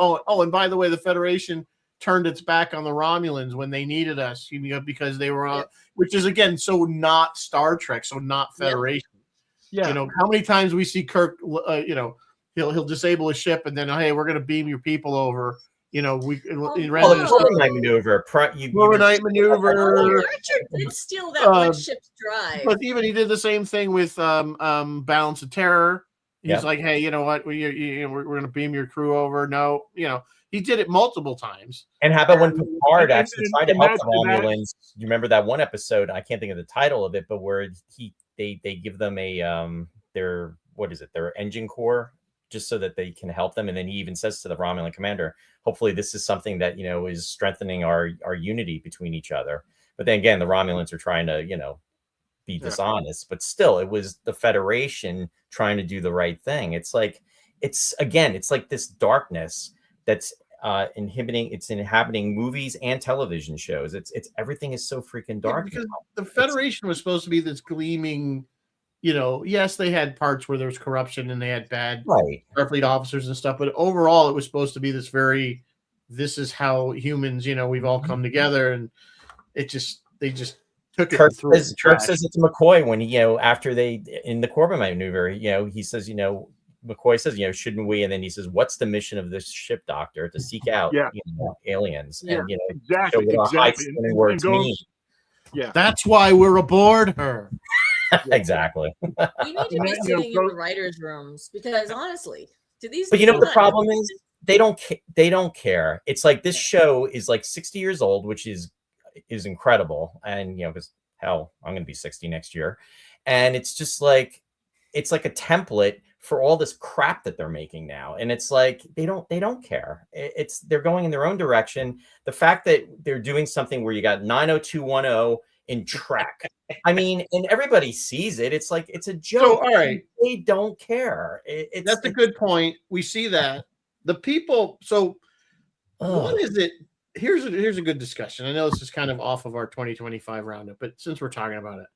by the way, the Federation turned its back on the Romulans when they needed us, because they were, which is again so not Star Trek, so not
Yeah.
Federation.
Yeah.
How many times we see Kirk, he'll disable a ship, and then hey, we're going to beam your people over. In
Oh,
rather
the
than
Corbinite maneuver.
Corbinite maneuver.
Archer did steal that one ship's drive.
But even he did the same thing with Balance of Terror. He's
Yep.
like, hey, you know what? We're going to beam your crew over. No, he did it multiple times.
And how about when Picard actually tried to
and
help the
that-
Romulans? You remember that one episode? I can't think of the title of it, but where they give them their engine core just so that they can help them, and then he even says to the Romulan commander, "Hopefully, this is something that is strengthening our unity between each other." But then again, the Romulans are trying to be dishonest, but still, it was the Federation trying to do the right thing. It's like this darkness that's inhabiting movies and television shows. It's everything is so freaking dark.
Because
now.
the Federation was supposed to be this gleaming, yes, they had parts where there was corruption and they had bad
Right.
Starfleet officers and stuff, but overall it was supposed to be this is how humans, we've all come together, and they just took it
Kirk
and threw it in
says,
the
Kirk
trash.
says it to McCoy when after they in the Corbinite maneuver, he says, McCoy says, shouldn't we? And then he says, what's the mission of this ship, Doctor? To seek out aliens.
Yeah.
And
Exactly.
show what our high
Exactly.
spinning words
goes-
mean.
Yeah.
That's why we're aboard her.
Exactly.
We need to be
And then,
sitting in the writers' rooms because honestly, do these?
But you know what the
people not
problem
know?
is? They don't care. It's like this show is like 60 years old, which is incredible. And because hell, I'm going to be 60 next year, and it's just like it's like a template for all this crap that they're making now. And it's like they don't care. They're going in their own direction. The fact that they're doing something where you got 90210 in Trek, I mean, and everybody sees it. It's like it's a joke.
So, all right.
They don't care.
That's a good point. We see that the people. So
Ugh.
what is it? Here's a good discussion. I know this is kind of off of our 2025 roundup, but since we're talking about it,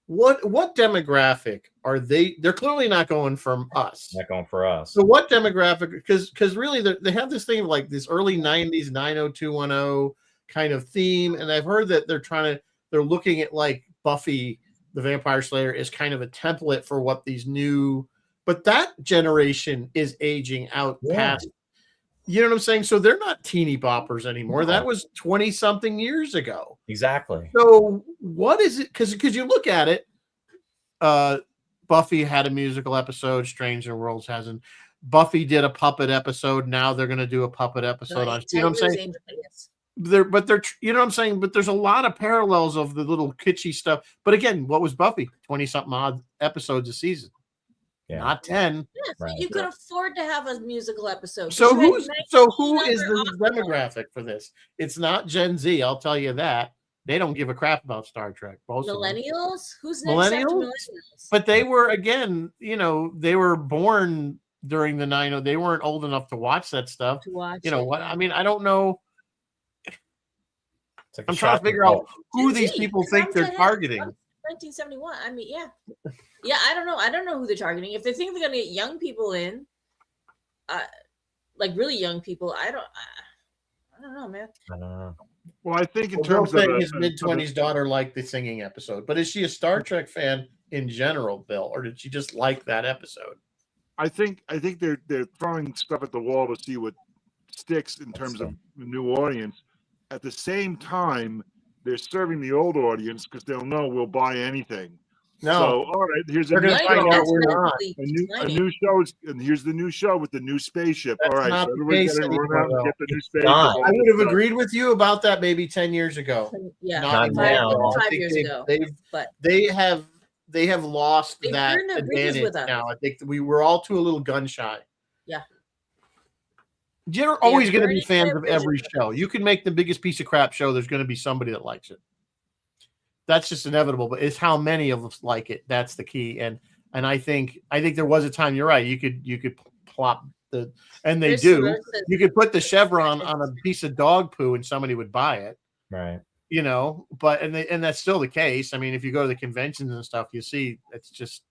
what demographic are they? They're clearly not going from us.
Not going for us.
So what demographic? Because really they have this thing of like this early 90s 90210 kind of theme, and I've heard that they're looking at like Buffy the Vampire Slayer is kind of a template for what these new, but that generation is aging out past. You know what I'm saying? So they're not teeny boppers anymore. That was 20 something years ago.
Exactly.
So what is it? Because you look at it, Buffy had a musical episode. Stranger Worlds hasn't. Buffy did a puppet episode. Now they're going to do a puppet episode on. You know what I'm saying? They're you know what I'm saying? But there's a lot of parallels of the little kitschy stuff. But again, what was Buffy? 20 something odd episodes a season.
Yeah.
Not 10.
Yes,
Right.
you could afford to have a musical episode.
So who is
19
the
other
demographic for this? It's not Gen Z, I'll tell you that. They don't give a crap about Star Trek. Most of them.
millennials? Who's next after
Millennials?
millennials?
But they were again, they were born during the 90s. They weren't old enough to watch that stuff.
To watch
You know
it,
what?
yeah.
I mean, I don't know.
It's like a
I'm trying to
shocking
figure out
poll.
who
Gen
these
Z,
people
'cause
think
I'm
they're
Gen X.
targeting.
I'm 1971. I mean, yeah. I don't know. I don't know who they're targeting. If they think they're gonna get young people in, like really young people, I don't know, man.
I don't know.
Well, I think in
Well, Bill
terms of
said his mid-20s daughter liked the singing episode, but is she a Star Trek fan in general, Bill, or did she just like that episode?
I think they're throwing stuff at the wall to see what sticks in terms of the new audience. At the same time, they're serving the old audience because they'll know we'll buy anything.
No,
So, all right, here's a
They're
new
gonna
show.
find out we're not.
A new show, and here's the new show with the new spaceship.
That's
All right,
not
so
the
everybody's
case
got to run
anymore,
out and get the new spaceship.
not.
all
I
this
would have
stuff.
agreed with you about that maybe 10 years ago.
Yeah,
Not
five,
now.
five
I think
years ago.
They
But
have lost
They
that
burned their bridges
advantage
with us.
now. I think we were all too a little gun shy.
Yeah.
You're always going to be
burning
fans
their
of every
bridges.
show. You can make the biggest piece of crap show. There's going to be somebody that likes it. That's just inevitable. But it's how many of us like it. That's the key. And I think there was a time. You're right. You could plop the, and they
Chris
do.
Rose says-
You could put the chevron on a piece of dog poo, and somebody would buy it.
Right.
But and that's still the case. I mean, if you go to the conventions and stuff, you see it's just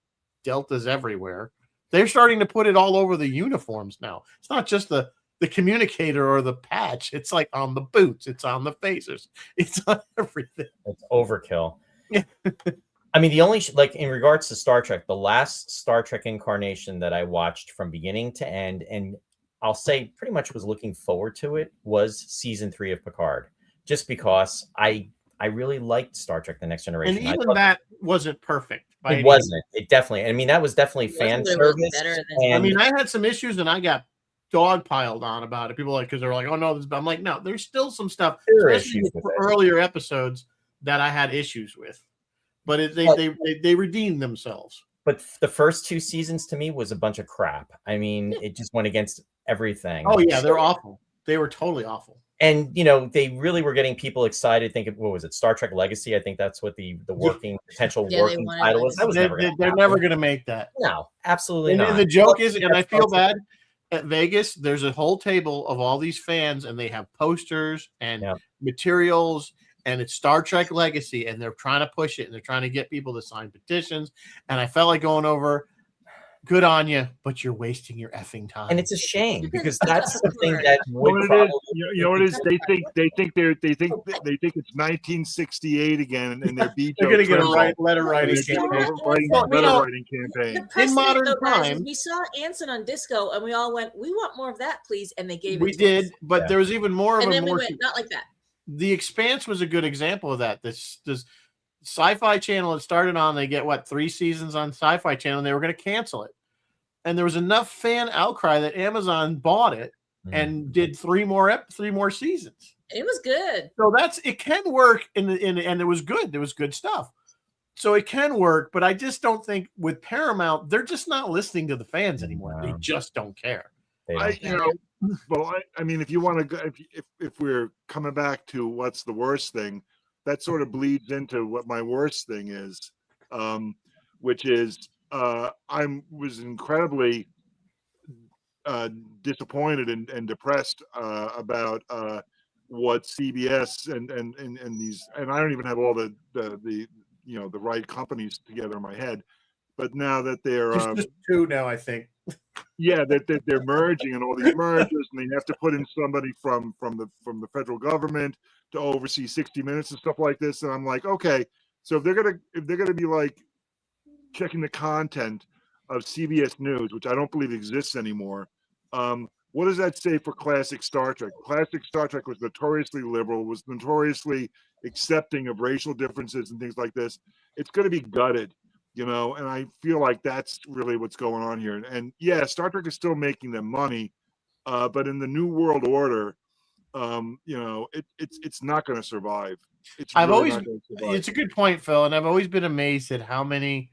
deltas everywhere. They're starting to put it all over the uniforms now. It's not just the communicator or the patch. It's like on the boots. It's on the faces. It's on everything.
It's overkill. I mean, the only like in regards to Star Trek, the last Star Trek incarnation that I watched from beginning to end, and I'll say pretty much was looking forward to it, was season 3 of Picard, just because I really liked Star Trek: The Next Generation.
And
I
even
thought
that wasn't perfect. by any
it wasn't. It definitely. I mean, that was definitely
It
fan
wasn't, but it was
service.
better than-
and
I mean, I had some issues, and I got dog piled on about it. People like because they're like, "Oh no," this. I'm like, "No, there's still some stuff,
There are
especially
issues
with
with it.
earlier episodes that I had issues with." But they redeemed themselves.
But the first 2 seasons to me was a bunch of crap. I mean, it just went against everything.
Oh yeah, they're awful. They were totally awful.
And they really were getting people excited. Thinking, what was it, Star Trek Legacy? I think that's what the potential
Yeah, they
working
wanted
title was. That was never.
They're never going to make that.
No, absolutely
And
not.
the joke is,
Plus,
and I feel
plus,
bad at Vegas. There's a whole table of all these fans, and they have posters and
Yeah.
materials, and it's Star Trek Legacy, and they're trying to push it, and they're trying to get people to sign petitions. And I felt like going over. Good on you, but you're wasting your effing time.
And it's a shame because
Because
that's something that
You know
would
what it
probably.
is? You know what it is? They think it's 1968 again, and they're
They're going to get a letter writing campaign.
letter writing campaign.
The precedent,
modern
though, guys, is
times-
we saw Anson on Disco, and we all went, "We want more of that, please," and they gave it.
We
to
did,
us.
but
Yeah.
there was even more of
And
a
then we
more.
went, "Not like that."
The Expanse was a good example of that. This Sci-Fi Channel had started on. They get 3 seasons on Sci-Fi Channel, and they were going to cancel it. And there was enough fan outcry that Amazon bought it
Mhm.
and did 3 more seasons.
It was good.
So it can work and it was good. There was good stuff. So it can work, but I just don't think with Paramount, they're just not listening to the fans anymore. They
No.
just don't care.
They don't-
I mean, if you want to go, if we're coming back to what's the worst thing, that sort of bleeds into what my worst thing is, which is I was incredibly disappointed and depressed about what CBS and these, and I don't even have all the the right companies together in my head, but now that they're
Just two now, I think.
yeah, that they're merging and all these mergers, and they have to put in somebody from the federal government to oversee 60 Minutes and stuff like this. And I'm like, okay, so if they're gonna be like checking the content of CBS News, which I don't believe exists anymore, what does that say for classic Star Trek? Classic Star Trek was notoriously liberal, was notoriously accepting of racial differences and things like this. It's going to be gutted, and I feel like that's really what's going on here. And yeah, Star Trek is still making them money, but in the new world order, it's not going to survive. It's
a good point, Phil, and I've always been amazed at how many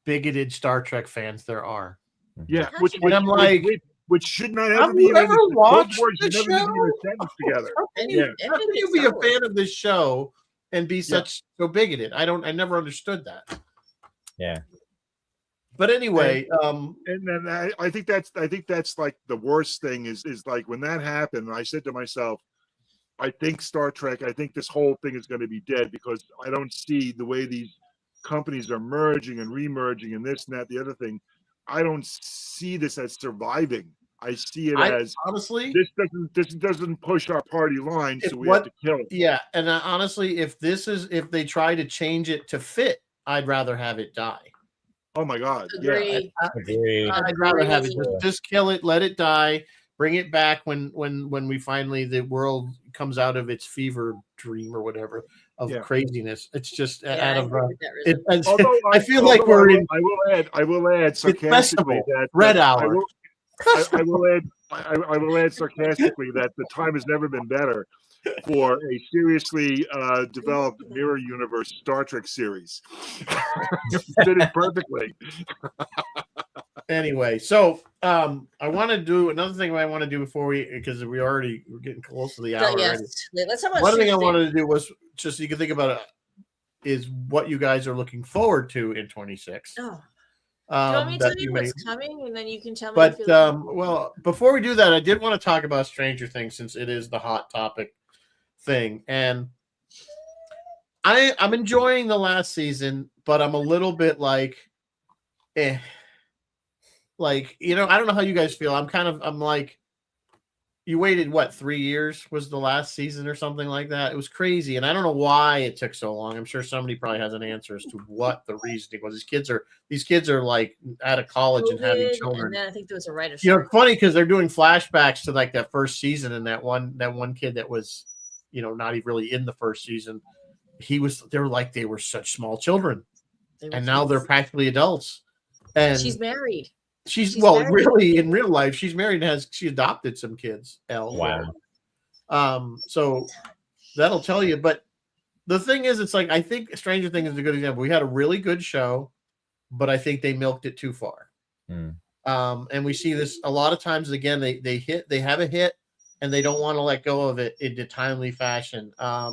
bigoted Star Trek fans there are.
Yeah,
which I'm like,
which should not ever
have
be.
you ever watched the
show?
show?
Together.
How can you be a fan of this show and be so bigoted? I never understood that.
Yeah.
But anyway,
and then I think that's like the worst thing is like when that happened, I said to myself, I think Star Trek, I think this whole thing is going to be dead because I don't see the way these companies are merging and remerging and this and that, the other thing. I don't see this as surviving. I see it as
honestly,
this doesn't push our party line, so we have to kill it.
Yeah, and honestly, if they try to change it to fit, I'd rather have it die.
Oh my God!
Agreed.
Yeah, I'd rather have it just kill it, let it die, bring it back when we finally the world comes out of its fever dream or whatever of craziness. It's just out of. I feel like we're in.
I will add sarcastically that
Red Hour.
I will add sarcastically that the time has never been better for a seriously developed mirror universe Star Trek series. Did it perfectly.
Anyway, so I want to do another thing I want to do before because we're getting close to the hour.
Yes. Let's talk about
one thing I wanted to do was just so you can think about it is what you guys are looking forward to in 26.
Oh. Do you want me to tell you what's coming, and then you can tell me?
But well, before we do that, I did want to talk about Stranger Things since it is the hot topic thing, and I'm enjoying the last season, but I'm a little bit like, like I don't know how you guys feel. I'm like, you waited 3 years was the last season or something like that. It was crazy, and I don't know why it took so long. I'm sure somebody probably has an answer as to what the reasoning was. These kids are like out of college and having children.
And then I think there was a writer's
strike. Funny because they're doing flashbacks to like that first season and that one kid that was, not even really in the first season. They were such small children, and now they're practically adults. And
she's married.
She's married. Really in real life, she's married and she adopted some kids.
Wow.
So that'll tell you. But the thing is, it's like I think Stranger Things is a good example. We had a really good show, but I think they milked it too far. And we see this a lot of times. Again, they have a hit, and they don't want to let go of it in a timely fashion. A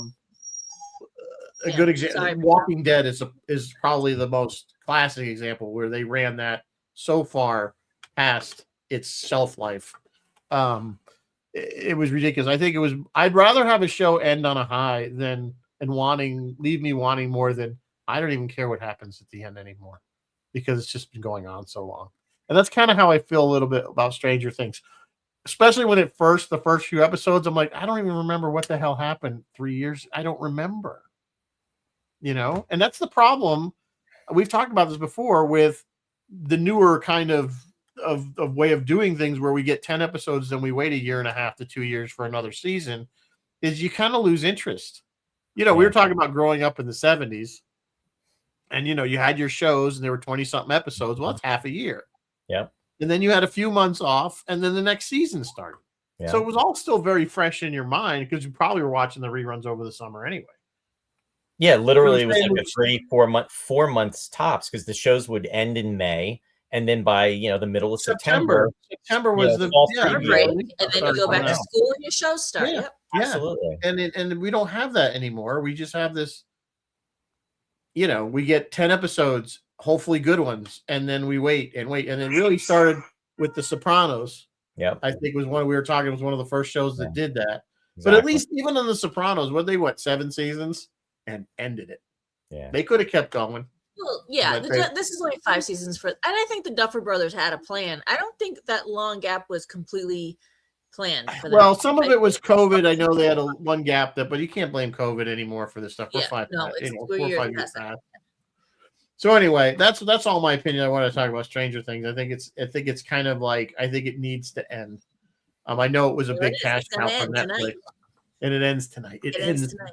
good example, Walking Dead is probably the most classic example where they ran that so far past its shelf life. It was ridiculous. I think I'd rather have a show end on a high than leave me wanting more than I don't even care what happens at the end anymore because it's just been going on so long. And that's kind of how I feel a little bit about Stranger Things, especially when the first few episodes, I'm like, I don't even remember what the hell happened 3 years. I don't remember, and that's the problem. We've talked about this before with the newer kind of way of doing things where we get 10 episodes and we wait 1.5 to 2 years for another season is you kind of lose interest. We were talking about growing up in the 70s and, you had your shows and there were 20 something episodes. Well, that's half a year.
Yep.
And then you had a few months off and then the next season started. Yeah. So it was all still very fresh in your mind because you probably were watching the reruns over the summer anyway.
Yeah, literally it was like a 4 months tops because the shows would end in May, and then by the middle of September
was the fall
break, and then you go back to school and your shows start.
Yeah,
yep.
Absolutely.
And we don't have that anymore. We just have this. We get 10 episodes, hopefully good ones, and then we wait, and then really started with The Sopranos.
Yep.
I think was one we were talking. It was one of the first shows that did that. But
Exactly.
at least even on The Sopranos, what 7 seasons and ended it.
Yeah.
They could have kept going.
Well, yeah,
But they-
this is only 5 seasons and I think the Duffer Brothers had a plan. I don't think that long gap was completely planned for them.
Well, some of it was COVID. I know they had one gap but you can't blame COVID anymore for this stuff. We're
Yeah,
5
no,
minutes,
it's-
we're
we're
5 years
past that.
past. So anyway, that's all my opinion. I want to talk about Stranger Things. I think it's kind of like I think it needs to end. I know it was a
Well,
big
it is.
cash
It's gonna
cow for
end
Netflix,
tonight.
and it ends tonight. It ends
tonight.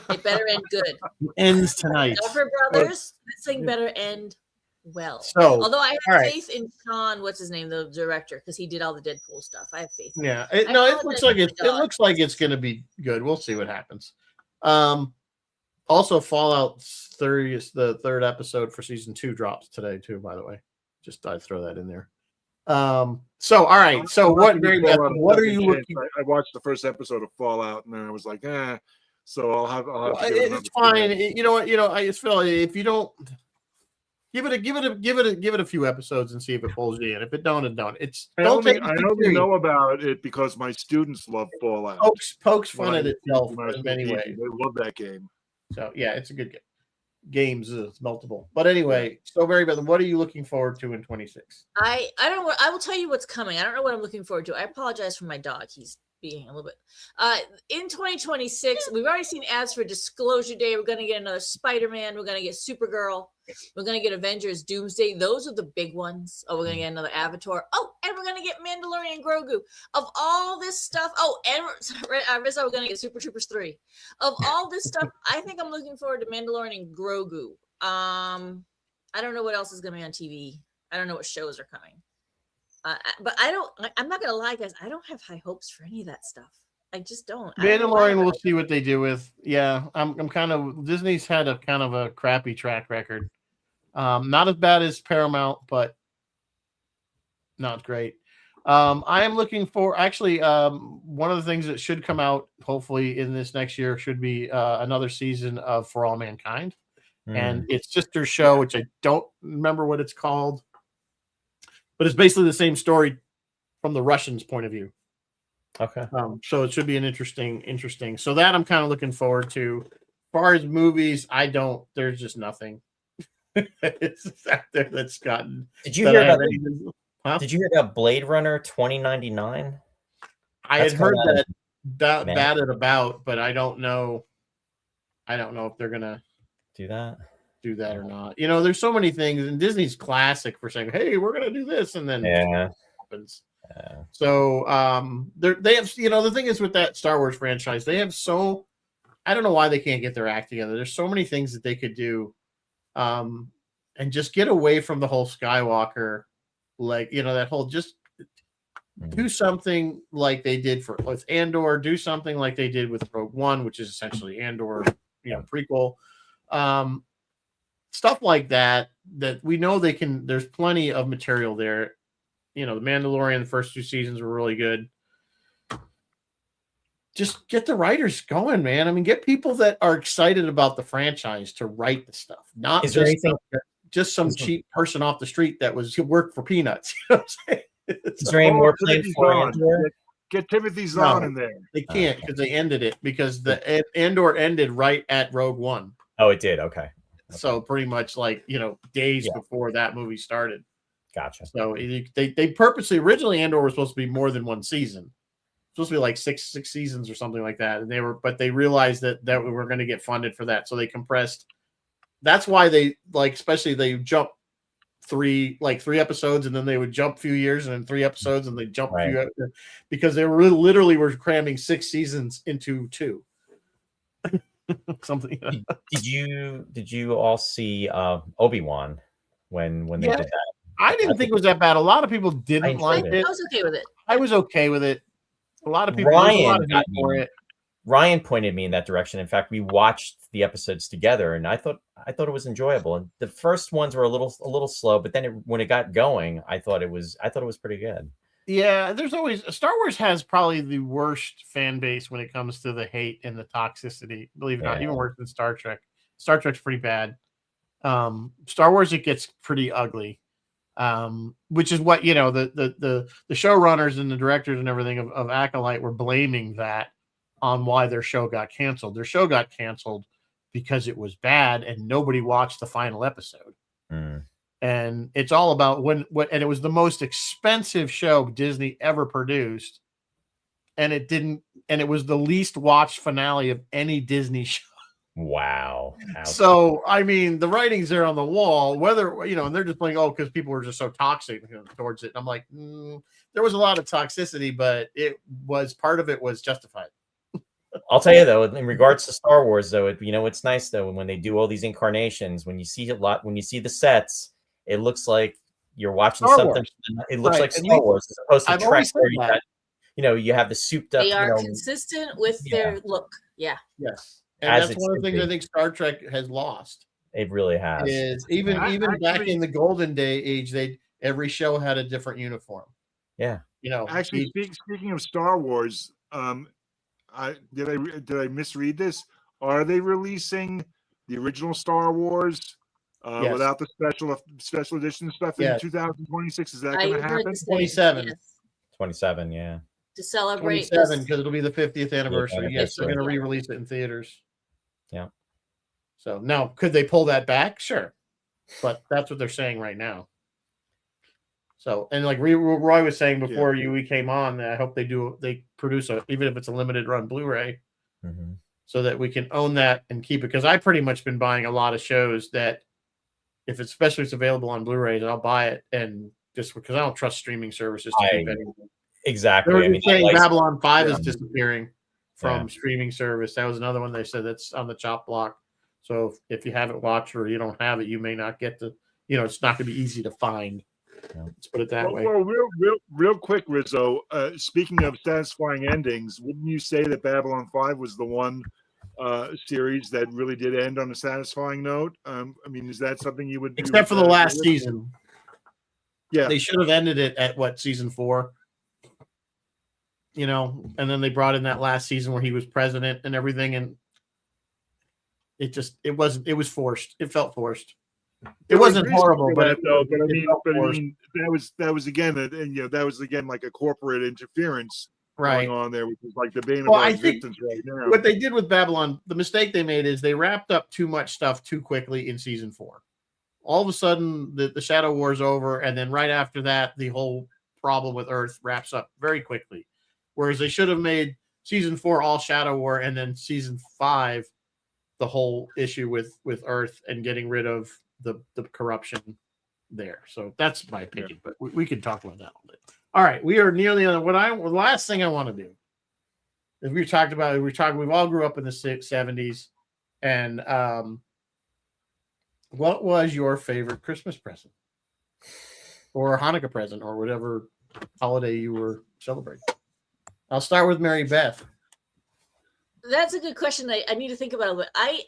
It better end good.
It ends tonight.
Duffer Brothers, this thing better end well.
So,
Although I
all
have
right.
faith in Sean, what's his name, the director, because he did all the Deadpool stuff. I have faith.
yeah,
I
it looks
apologize
like
to
it
my dog.
looks like it's going to be good. We'll see what happens. Also, Fallout 30 is the 3rd episode for season 2 drops today too. By the way, just I'd throw that in there. So all right. So what are you looking?
I watched the first episode of Fallout, and then I was like, So I'll have. To give it
It's
another
fine.
try.
You know what? I just feel if you don't give it a few episodes and see if it pulls you in. If it don't, it don't.
I only know about it because my students love Fallout.
Pokes fun
When
at itself
when I was
in many
teaching,
ways.
They love that game.
So yeah, it's a good game. Games is multiple. But anyway, so Mary Beth, what are you looking forward to in 26?
I don't know. I will tell you what's coming. I don't know what I'm looking forward to. I apologize for my dog. He's being a little bit. In 2026, we've already seen ads for Disclosure Day. We're going to get another Spider-Man. We're going to get Supergirl. We're going to get Avengers Doomsday. Those are the big ones. Oh, we're going to get another Avatar. Oh, and we're going to get Mandalorian Grogu. Of all this stuff. Oh, and we're going to get Super Troopers 3. Of all this stuff, I think I'm looking forward to Mandalorian and Grogu. I don't know what else is going to be on TV. I don't know what shows are coming. But I'm not going to lie, guys. I don't have high hopes for any of that stuff. I just don't.
Mandalorian, we'll see what they do with. Yeah, I'm kind of Disney's had a kind of a crappy track record. Not as bad as Paramount, but not great. I am looking for one of the things that should come out hopefully in this next year should be another season of For All Mankind, and its sister show, which I don't remember what it's called, but it's basically the same story from the Russians' point of view.
Okay.
So it should be an interesting. So that I'm kind of looking forward to. As far as movies, there's just nothing. It's out there that's gotten.
Did you hear
about
Did you hear about Blade Runner 2099?
I had heard that about, but I don't know if they're gonna
do that
or not. You know, there's so many things, and Disney's classic for saying, "Hey, we're gonna do this," and then it happens. So they have, the thing is with that Star Wars franchise, they have I don't know why they can't get their act together. There's so many things that they could do, and just get away from the whole Skywalker, that whole just do something like they did with Andor, do something like they did with Rogue One, which is essentially Andor, prequel, stuff like that we know they can. There's plenty of material there. The Mandalorian, the first 2 seasons were really good. Just get the writers going, man. I mean, get people that are excited about the franchise to write the stuff, not just some cheap person off the street that worked for peanuts. You know what I'm saying?
Is there any more played for Andor?
Get Timothy Zahn in there.
They can't because they ended it because the Andor ended right at Rogue One.
Oh, it did. Okay.
So pretty much days before that movie started.
Gotcha.
So they purposely originally Andor was supposed to be more than one season. Supposed to be like six seasons or something like that, and they realized that we were going to get funded for that, so they compressed. That's why they especially they jump 3 episodes, and then they would jump a few years, and then 3 episodes, and they jump a few because they were literally were cramming 6 seasons into 2. Something.
Did you all see Obi-Wan when they did that?
I didn't think it was that bad. A lot of people didn't like it.
I was okay with it.
I was okay with it. A lot of people.
Ryan pointed me in that direction. In fact, we watched the episodes together, and I thought it was enjoyable. And the first ones were a little slow, but then when it got going, I thought it was pretty good.
Yeah, there's always Star Wars has probably the worst fan base when it comes to the hate and the toxicity. Believe it or not, even worse than Star Trek. Star Trek's pretty bad. Star Wars, it gets pretty ugly. which is what the showrunners and the directors and everything of Acolyte were blaming that on why their show got canceled. Their show got canceled because it was bad and nobody watched the final episode. And it's all about and it was the most expensive show Disney ever produced. And it was the least watched finale of any Disney show.
Wow.
So, I mean, the writing's there on the wall, whether, and they're just playing, because people were just so toxic towards it. And I'm like, there was a lot of toxicity, but part of it was justified.
I'll tell you though, in regards to Star Wars, though, it's nice though when they do all these incarnations, when you see the sets, it looks like you're watching
Star
something.
Wars.
It looks like Star Wars as opposed to Trek, where you have the souped up.
They are consistent with their look. Yeah.
Yes. And that's one of the things I think Star Trek has lost.
It really has.
Is even back in the golden age, every show had a different uniform.
Yeah.
Actually, speaking of Star Wars, did I misread this? Are they releasing the original Star Wars without the special edition stuff in 2026? Is that going to happen?
27.
Yes.
27, yeah.
To celebrate
27 because it'll be the 50th anniversary. Yes, they're going to
Yeah.
re-release it in theaters.
Yeah.
So now, could they pull that back? Sure, but that's what they're saying right now. So, and like Roy was saying before we came on, I hope they produce even if it's a limited run Blu-ray, so that we can own that and keep it. Because I pretty much been buying a lot of shows that, especially if it's available on Blu-rays, I'll buy it, and just because I don't trust streaming services to keep anything.
Exactly.
They're saying Babylon 5 is disappearing from streaming service. That was another one they said that's on the chop block. So if you haven't watched or you don't have it, you may not get to. It's not going to be easy to find. Let's put it that way.
Well, real quick, Rizzo. Speaking of satisfying endings, wouldn't you say that Babylon 5 was the one series that really did end on a satisfying note? I mean, is that something you would?
Except for the last season.
Yeah,
they should have ended it at season 4. And then they brought in that last season where he was president and everything, and it was forced. It felt forced. It wasn't horrible, but
I mean, that was again, that was again like a corporate interference going on there, which is like the bane of our existence right now.
What they did with Babylon, the mistake they made is they wrapped up too much stuff too quickly in season 4. All of a sudden, the Shadow War's over, and then right after that, the whole problem with Earth wraps up very quickly. Whereas they should have made season 4 all Shadow War, and then season 5 the whole issue with Earth and getting rid of the corruption there. So that's my opinion, but we can talk about that a little bit. All right, we are nearly on the last thing I want to do is we've all grew up in the 70s, and what was your favorite Christmas present or Hanukkah present or whatever holiday you were celebrating? I'll start with Mary Beth.
That's a good question. I need to think about it. But I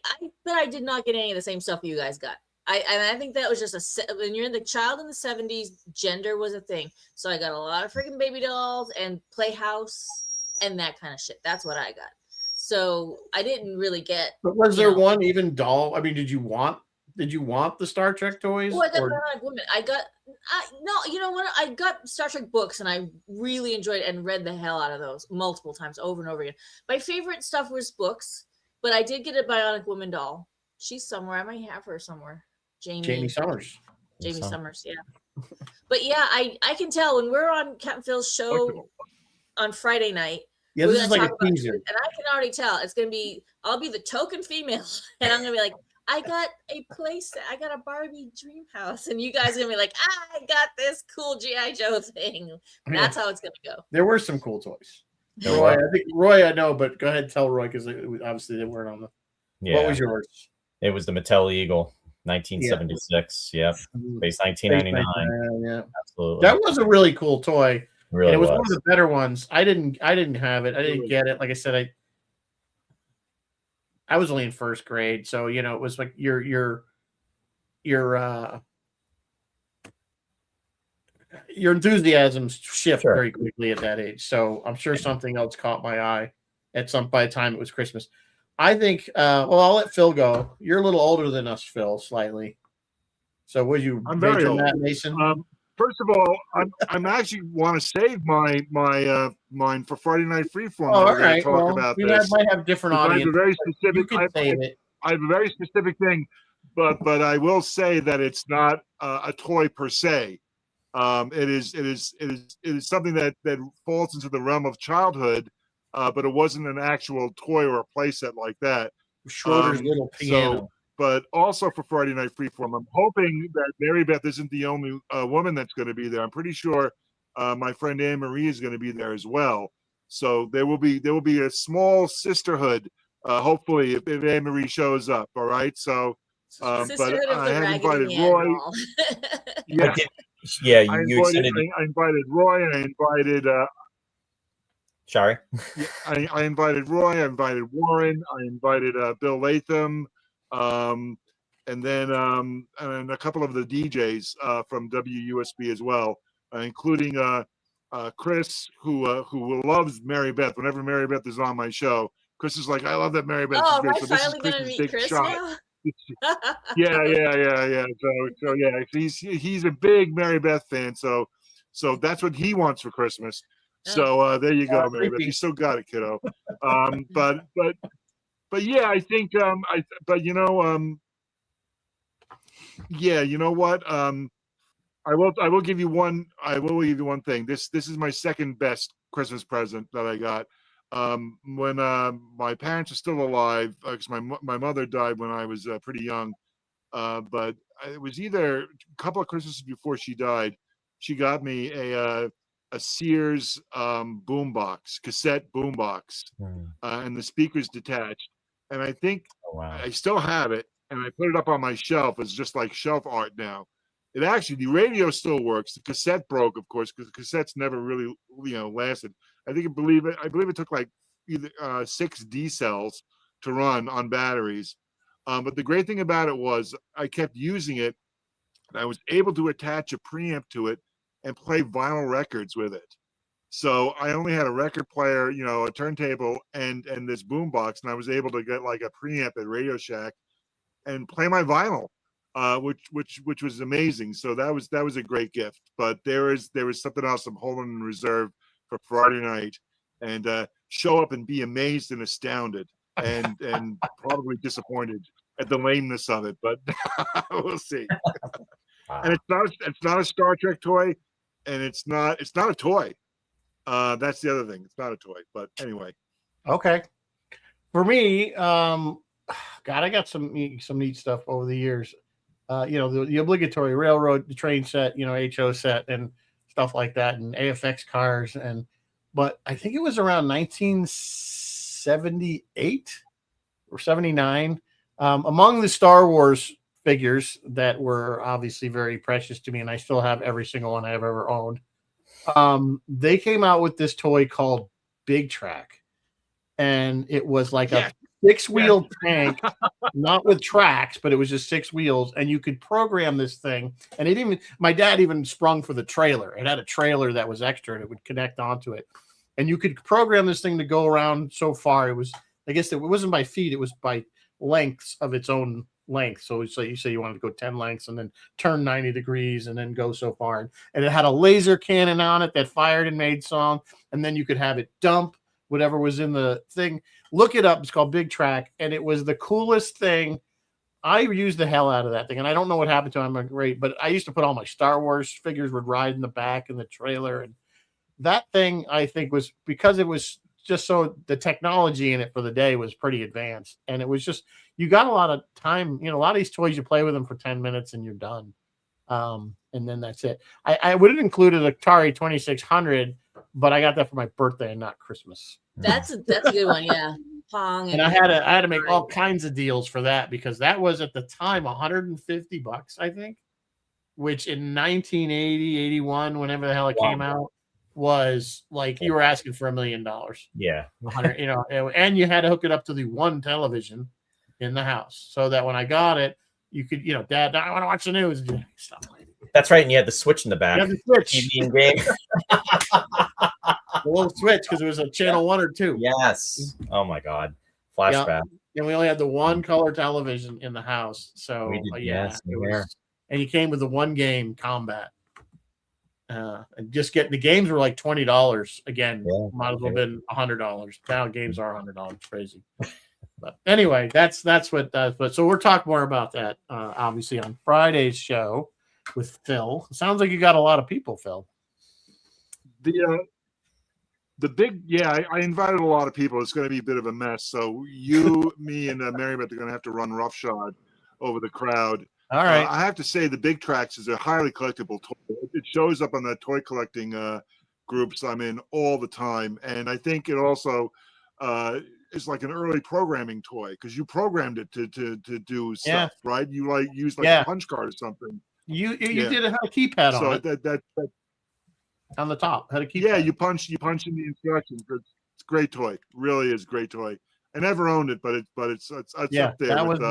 bet I did not get any of the same stuff you guys got. I think that was just when you're in the child in the 70s, gender was a thing. So I got a lot of freaking baby dolls and Playhouse and that kind of shit. That's what I got. So I didn't really get.
But was there one even doll? I mean, did you want the Star Trek toys?
Oh, I got Bionic Woman. No, you know what? I got Star Trek books and I really enjoyed and read the hell out of those multiple times over and over again. My favorite stuff was books, but I did get a Bionic Woman doll. She's somewhere. I might have her somewhere. Jamie
Summers.
Jamie Summers, yeah. But yeah, I can tell when we're on Captain Phil's show on Friday night.
Yeah, this is like a teaser.
And I can already tell it's going to be, I'll be the token female. And I'm going to be like, I got a place. I got a Barbie dream house. And you guys are going to be like, I got this cool G.I. Joe thing. That's how it's going to go.
There were some cool toys. Roy, I know, but go ahead and tell Roy because obviously they weren't on the. Yeah. What was yours?
It was the Mattel Eagle, 1976. Yep. Base 1999.
Yeah.
Absolutely.
That was a really cool toy.
Really,
and it was one of the better ones. I didn't have it. I didn't get it. Like I said, I was only in first grade, so it was like your enthusiasm shift very quickly at that age. So I'm sure something else caught my eye by the time it was Christmas. I think I'll let Phil go. You're a little older than us, Phil, slightly. So would you
I'm very old.
That, Mason?
first of all, I'm actually want to save mine for Friday Night Freeform.
Oh, all
We're gonna
right.
talk
Well,
about
we
this.
might have different
I have a
audience.
very
You
specific.
can save it.
I have a very specific thing, but I will say that it's not a toy per se. It is something that falls into the realm of childhood, but it wasn't an actual toy or a playset like that.
Schroeder's little piano.
So, but also for Friday Night Freeform, I'm hoping that Mary Beth isn't the only woman that's going to be there. I'm pretty sure my friend Anne Marie is going to be there as well. So there will be a small sisterhood. Hopefully, if Anne Marie shows up. All right. So, but
Sisterhood of
I
the
have
Raggedy
invited
Ann
Roy.
doll.
Yeah,
Yeah,
I
you
invited,
extended.
I invited Roy. And I invited.
Sorry.
I invited Roy. I invited Warren. I invited Bill Latham, and then and a couple of the DJs from WUSB as well, including Chris, who loves Mary Beth. Whenever Mary Beth is on my show, Chris is like, "I love that Mary Beth."
Oh,
She's
am
great.
I
So this is
finally gonna
Chris's
meet
big
Chris
shot.
now?
Yeah. So yeah, he's a big Mary Beth fan. So that's what he wants for Christmas. So there you go, Mary Beth.
creepy.
You still got it, kiddo. But yeah, I think but you know what? I will give you one thing. This is my second best Christmas present that I got. When my parents are still alive, because my mother died when I was pretty young. But it was either a couple of Christmases before she died. She got me a Sears boombox, cassette boombox, and the speakers detached. And I think I still have it, and I put it up on my shelf. It's just like shelf art now. It actually, the radio still works. The cassette broke, of course, because the cassettes never really, lasted. I believe it took like either 6 D cells to run on batteries. But the great thing about it was I kept using it, and I was able to attach a preamp to it and play vinyl records with it. So I only had a record player, a turntable, and this boombox, and I was able to get like a preamp at Radio Shack and play my vinyl, which was amazing. So that was a great gift. But there was something else I'm holding in reserve for Friday night, and show up and be amazed and astounded, and probably disappointed at the lameness of it. But we'll see.
Wow.
And it's not a Star Trek toy, and it's not a toy. That's the other thing. It's not a toy. But anyway.
Okay. For me, God, I got some neat stuff over the years. The obligatory railroad train set, HO set and stuff like that, and AFX cars, but I think it was around 1978 or 79. Among the Star Wars figures that were obviously very precious to me, and I still have every single one I've ever owned. They came out with this toy called Big Track, and it was like a 6-wheel tank, not with tracks, but it was just 6 wheels, and you could program this thing. And my dad even sprung for the trailer. It had a trailer that was extra, and it would connect onto it, and you could program this thing to go around so far. It was, I guess, it wasn't by feet; it was by lengths of its own length. So you say you wanted to go 10 lengths and then turn 90 degrees and then go so far. And it had a laser cannon on it that fired and made song. And then you could have it dump whatever was in the thing. Look it up. It's called Big Track. And it was the coolest thing. I used the hell out of that thing. And I don't know what happened to him. Great. But I used to put all my Star Wars figures would ride in the back in the trailer. And that thing, I think, was because it was just so the technology in it for the day was pretty advanced. And it was just, you got a lot of time, a lot of these toys, you play with them for 10 minutes and you're done. And then that's it. I would have included Atari 2600, but I got that for my birthday and not Christmas.
That's a good one. Yeah. Pong.
And I had to make all kinds of deals for that, because that was at the time $150, I think, which in 1980, 81, whenever the hell it came out, was like you were asking for $1 million.
Yeah.
And you had to hook it up to the one television in the house, so that when I got it, you could, Dad, I want to watch the news. Stop playing.
That's right, and you had the switch in the back.
You had the switch.
TV and game.
The little switch, because it was a channel 1 or 2.
Yes. Oh my God. Flashback.
And we only had the one color television in the house. So
We did, yes,
and you came with the one game Combat. And just getting the games were like $20 again.
Yeah.
Might as well have been $100. Now games are $100. Crazy. But anyway, that's what. But so we'll talk more about that obviously on Friday's show with Phil. Sounds like you got a lot of people, Phil.
The big, I invited a lot of people. It's going to be a bit of a mess. So you, me, and Mary Beth are going to have to run roughshod over the crowd.
All right.
I have to say the Big Tracks is a highly collectible toy. It shows up on the toy collecting groups I'm in all the time. And I think it also is like an early programming toy because you programmed it to do stuff, right? You used a punch card or something.
You did it, had a keypad on it.
That
On the top, had a keypad.
Yeah, you punch in the instructions. It's a great toy. Really is a great toy. I never owned it, but it's up there.
That was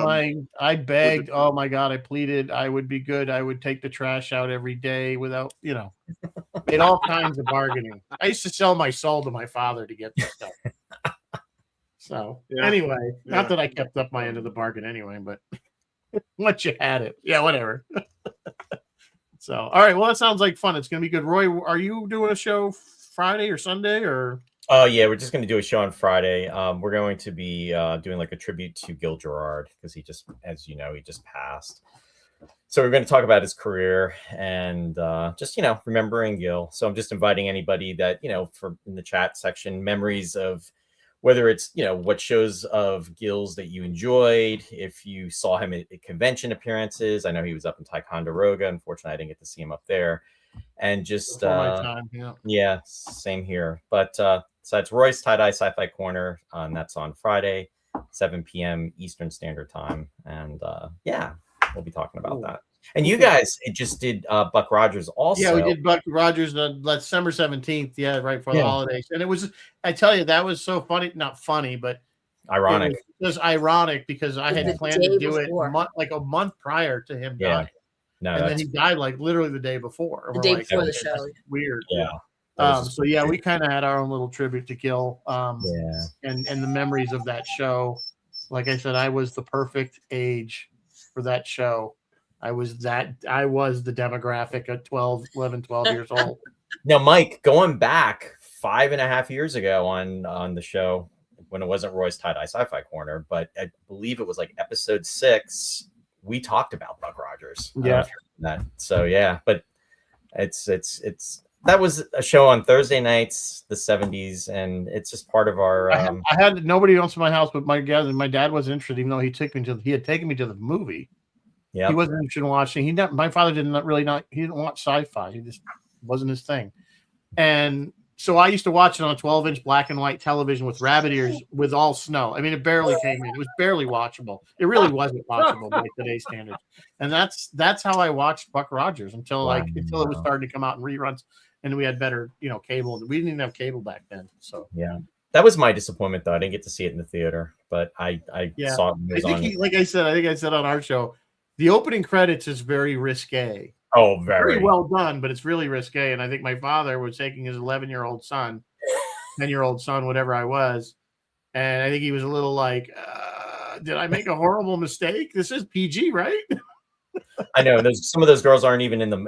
I begged. Oh my God, I pleaded. I would be good. I would take the trash out every day without, made all kinds of bargaining. I used to sell my soul to my father to get this stuff. So anyway, not that I kept up my end of the bargain anyway, but once you had it, whatever. So, all right. Well, that sounds like fun. It's going to be good. Roy, are you doing a show Friday or Sunday or?
Oh, yeah. We're just going to do a show on Friday. We're going to be doing like a tribute to Gil Gerard because he just, as you know, he just passed. So we're going to talk about his career and just, remembering Gil. So I'm just inviting anybody that, for in the chat section, memories of whether it's, what shows of Gil's that you enjoyed, if you saw him at convention appearances. I know he was up in Ticonderoga. Unfortunately, I didn't get to see him up there. And just, same here. But so it's Roy's Tie-Dye Sci-Fi Corner, and that's on Friday, 7 p.m. Eastern Standard Time. And we'll be talking about that. And you guys just did Buck Rogers also.
Yeah, we did Buck Rogers on December 17th. Yeah, right before the holidays. And it was, I tell you, that was so funny. Not funny, but
ironic.
It was ironic because I had planned to do it like a month prior to him dying.
No,
and then he died like literally the day before.
The day before the show.
Weird.
Yeah.
So we kind of had our own little tribute to Gil. And the memories of that show. Like I said, I was the perfect age for that show. I was the demographic at 11, 12 years old.
Now, Mike, going back 5.5 years ago on the show when it wasn't Roy's Tie-Dye Sci-Fi Corner, but I believe it was like episode 6, we talked about Buck Rogers.
Yeah.
So but it's that was a show on Thursday nights, the 70s, and it's just part of our.
I had nobody else in my house but my dad. And my dad wasn't interested, even though he had taken me to the movie. Yeah, he wasn't interested in watching. My father he didn't watch sci-fi. He just wasn't his thing. And so I used to watch it on a 12-inch black and white television with rabbit ears with all snow. I mean, it barely came in. It was barely watchable. It really wasn't watchable by today's standards. And that's how I watched Buck Rogers until it was starting to come out in reruns, and we had better, cable. We didn't even have cable back then. So
that was my disappointment, though. I didn't get to see it in the theater, but I saw it.
I think I said on our show. The opening credits is very risque.
Oh, very
well done, but it's really risque. And I think my father was taking his 11-year-old son, 10-year-old son, whatever I was, and I think he was a little like, "Did I make a horrible mistake? This is PG, right?"
I know. Some of those girls aren't even in the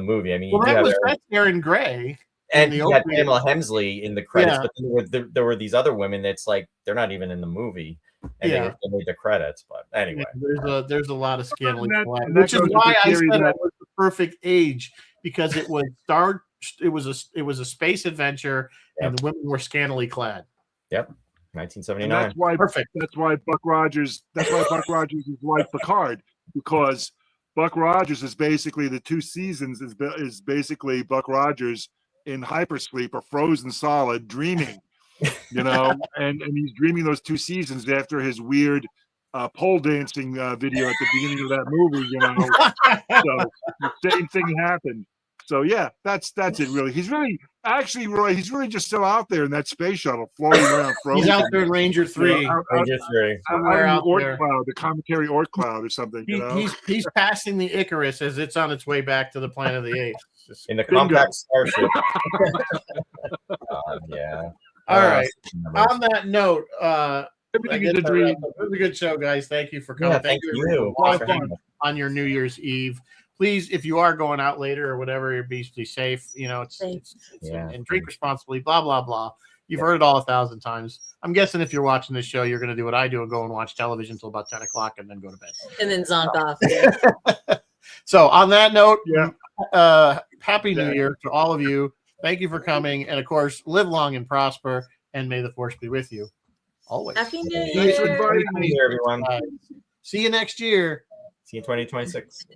movie. I mean,
that's Erin Gray,
and you got Pamela Hemsley in the credits, but then there were these other women that's like they're not even in the the and they made the credits. But anyway,
there's a lot of scandal, which is why I said it was the perfect age, because it was it was a space adventure and the women were scantily clad.
1979.
And that's why perfect. That's why Buck Rogers is like Picard, because Buck Rogers is basically the 2 seasons is basically Buck Rogers in hypersleep or frozen solid dreaming. And he's dreaming those 2 seasons after his weird pole dancing video at the beginning of that movie, So the same thing happened. So that's it really. He's really Roy, he's really just still out there in that space shuttle floating around.
He's out there in Ranger 3.
Ranger 3.
Somewhere out there.
Cloud, the cometary Oort cloud or something.
He's passing the Icarus as it's on its way back to the planet of the Apes.
In the compact starship.
All right. On that note, it was a good show, guys. Thank you for coming.
Thank you
on your New Year's Eve. please, if you are going out later or whatever, be safe. You know,
Safe.
and drink responsibly. Blah blah blah. You've heard it all 1,000 times. I'm guessing if you're watching this show, you're going to do what I do and go and watch television until about 10 o'clock and then go to bed.
And then zonk off. Yeah.
So on that note,
Yeah.
Happy New Year to all of you. Thank you for coming. And of course, live long and prosper, and may the force be with you always.
Happy New
Thanks for
Year.
inviting
Happy
me.
New Year, everyone.
See you next year.
See you in 2026.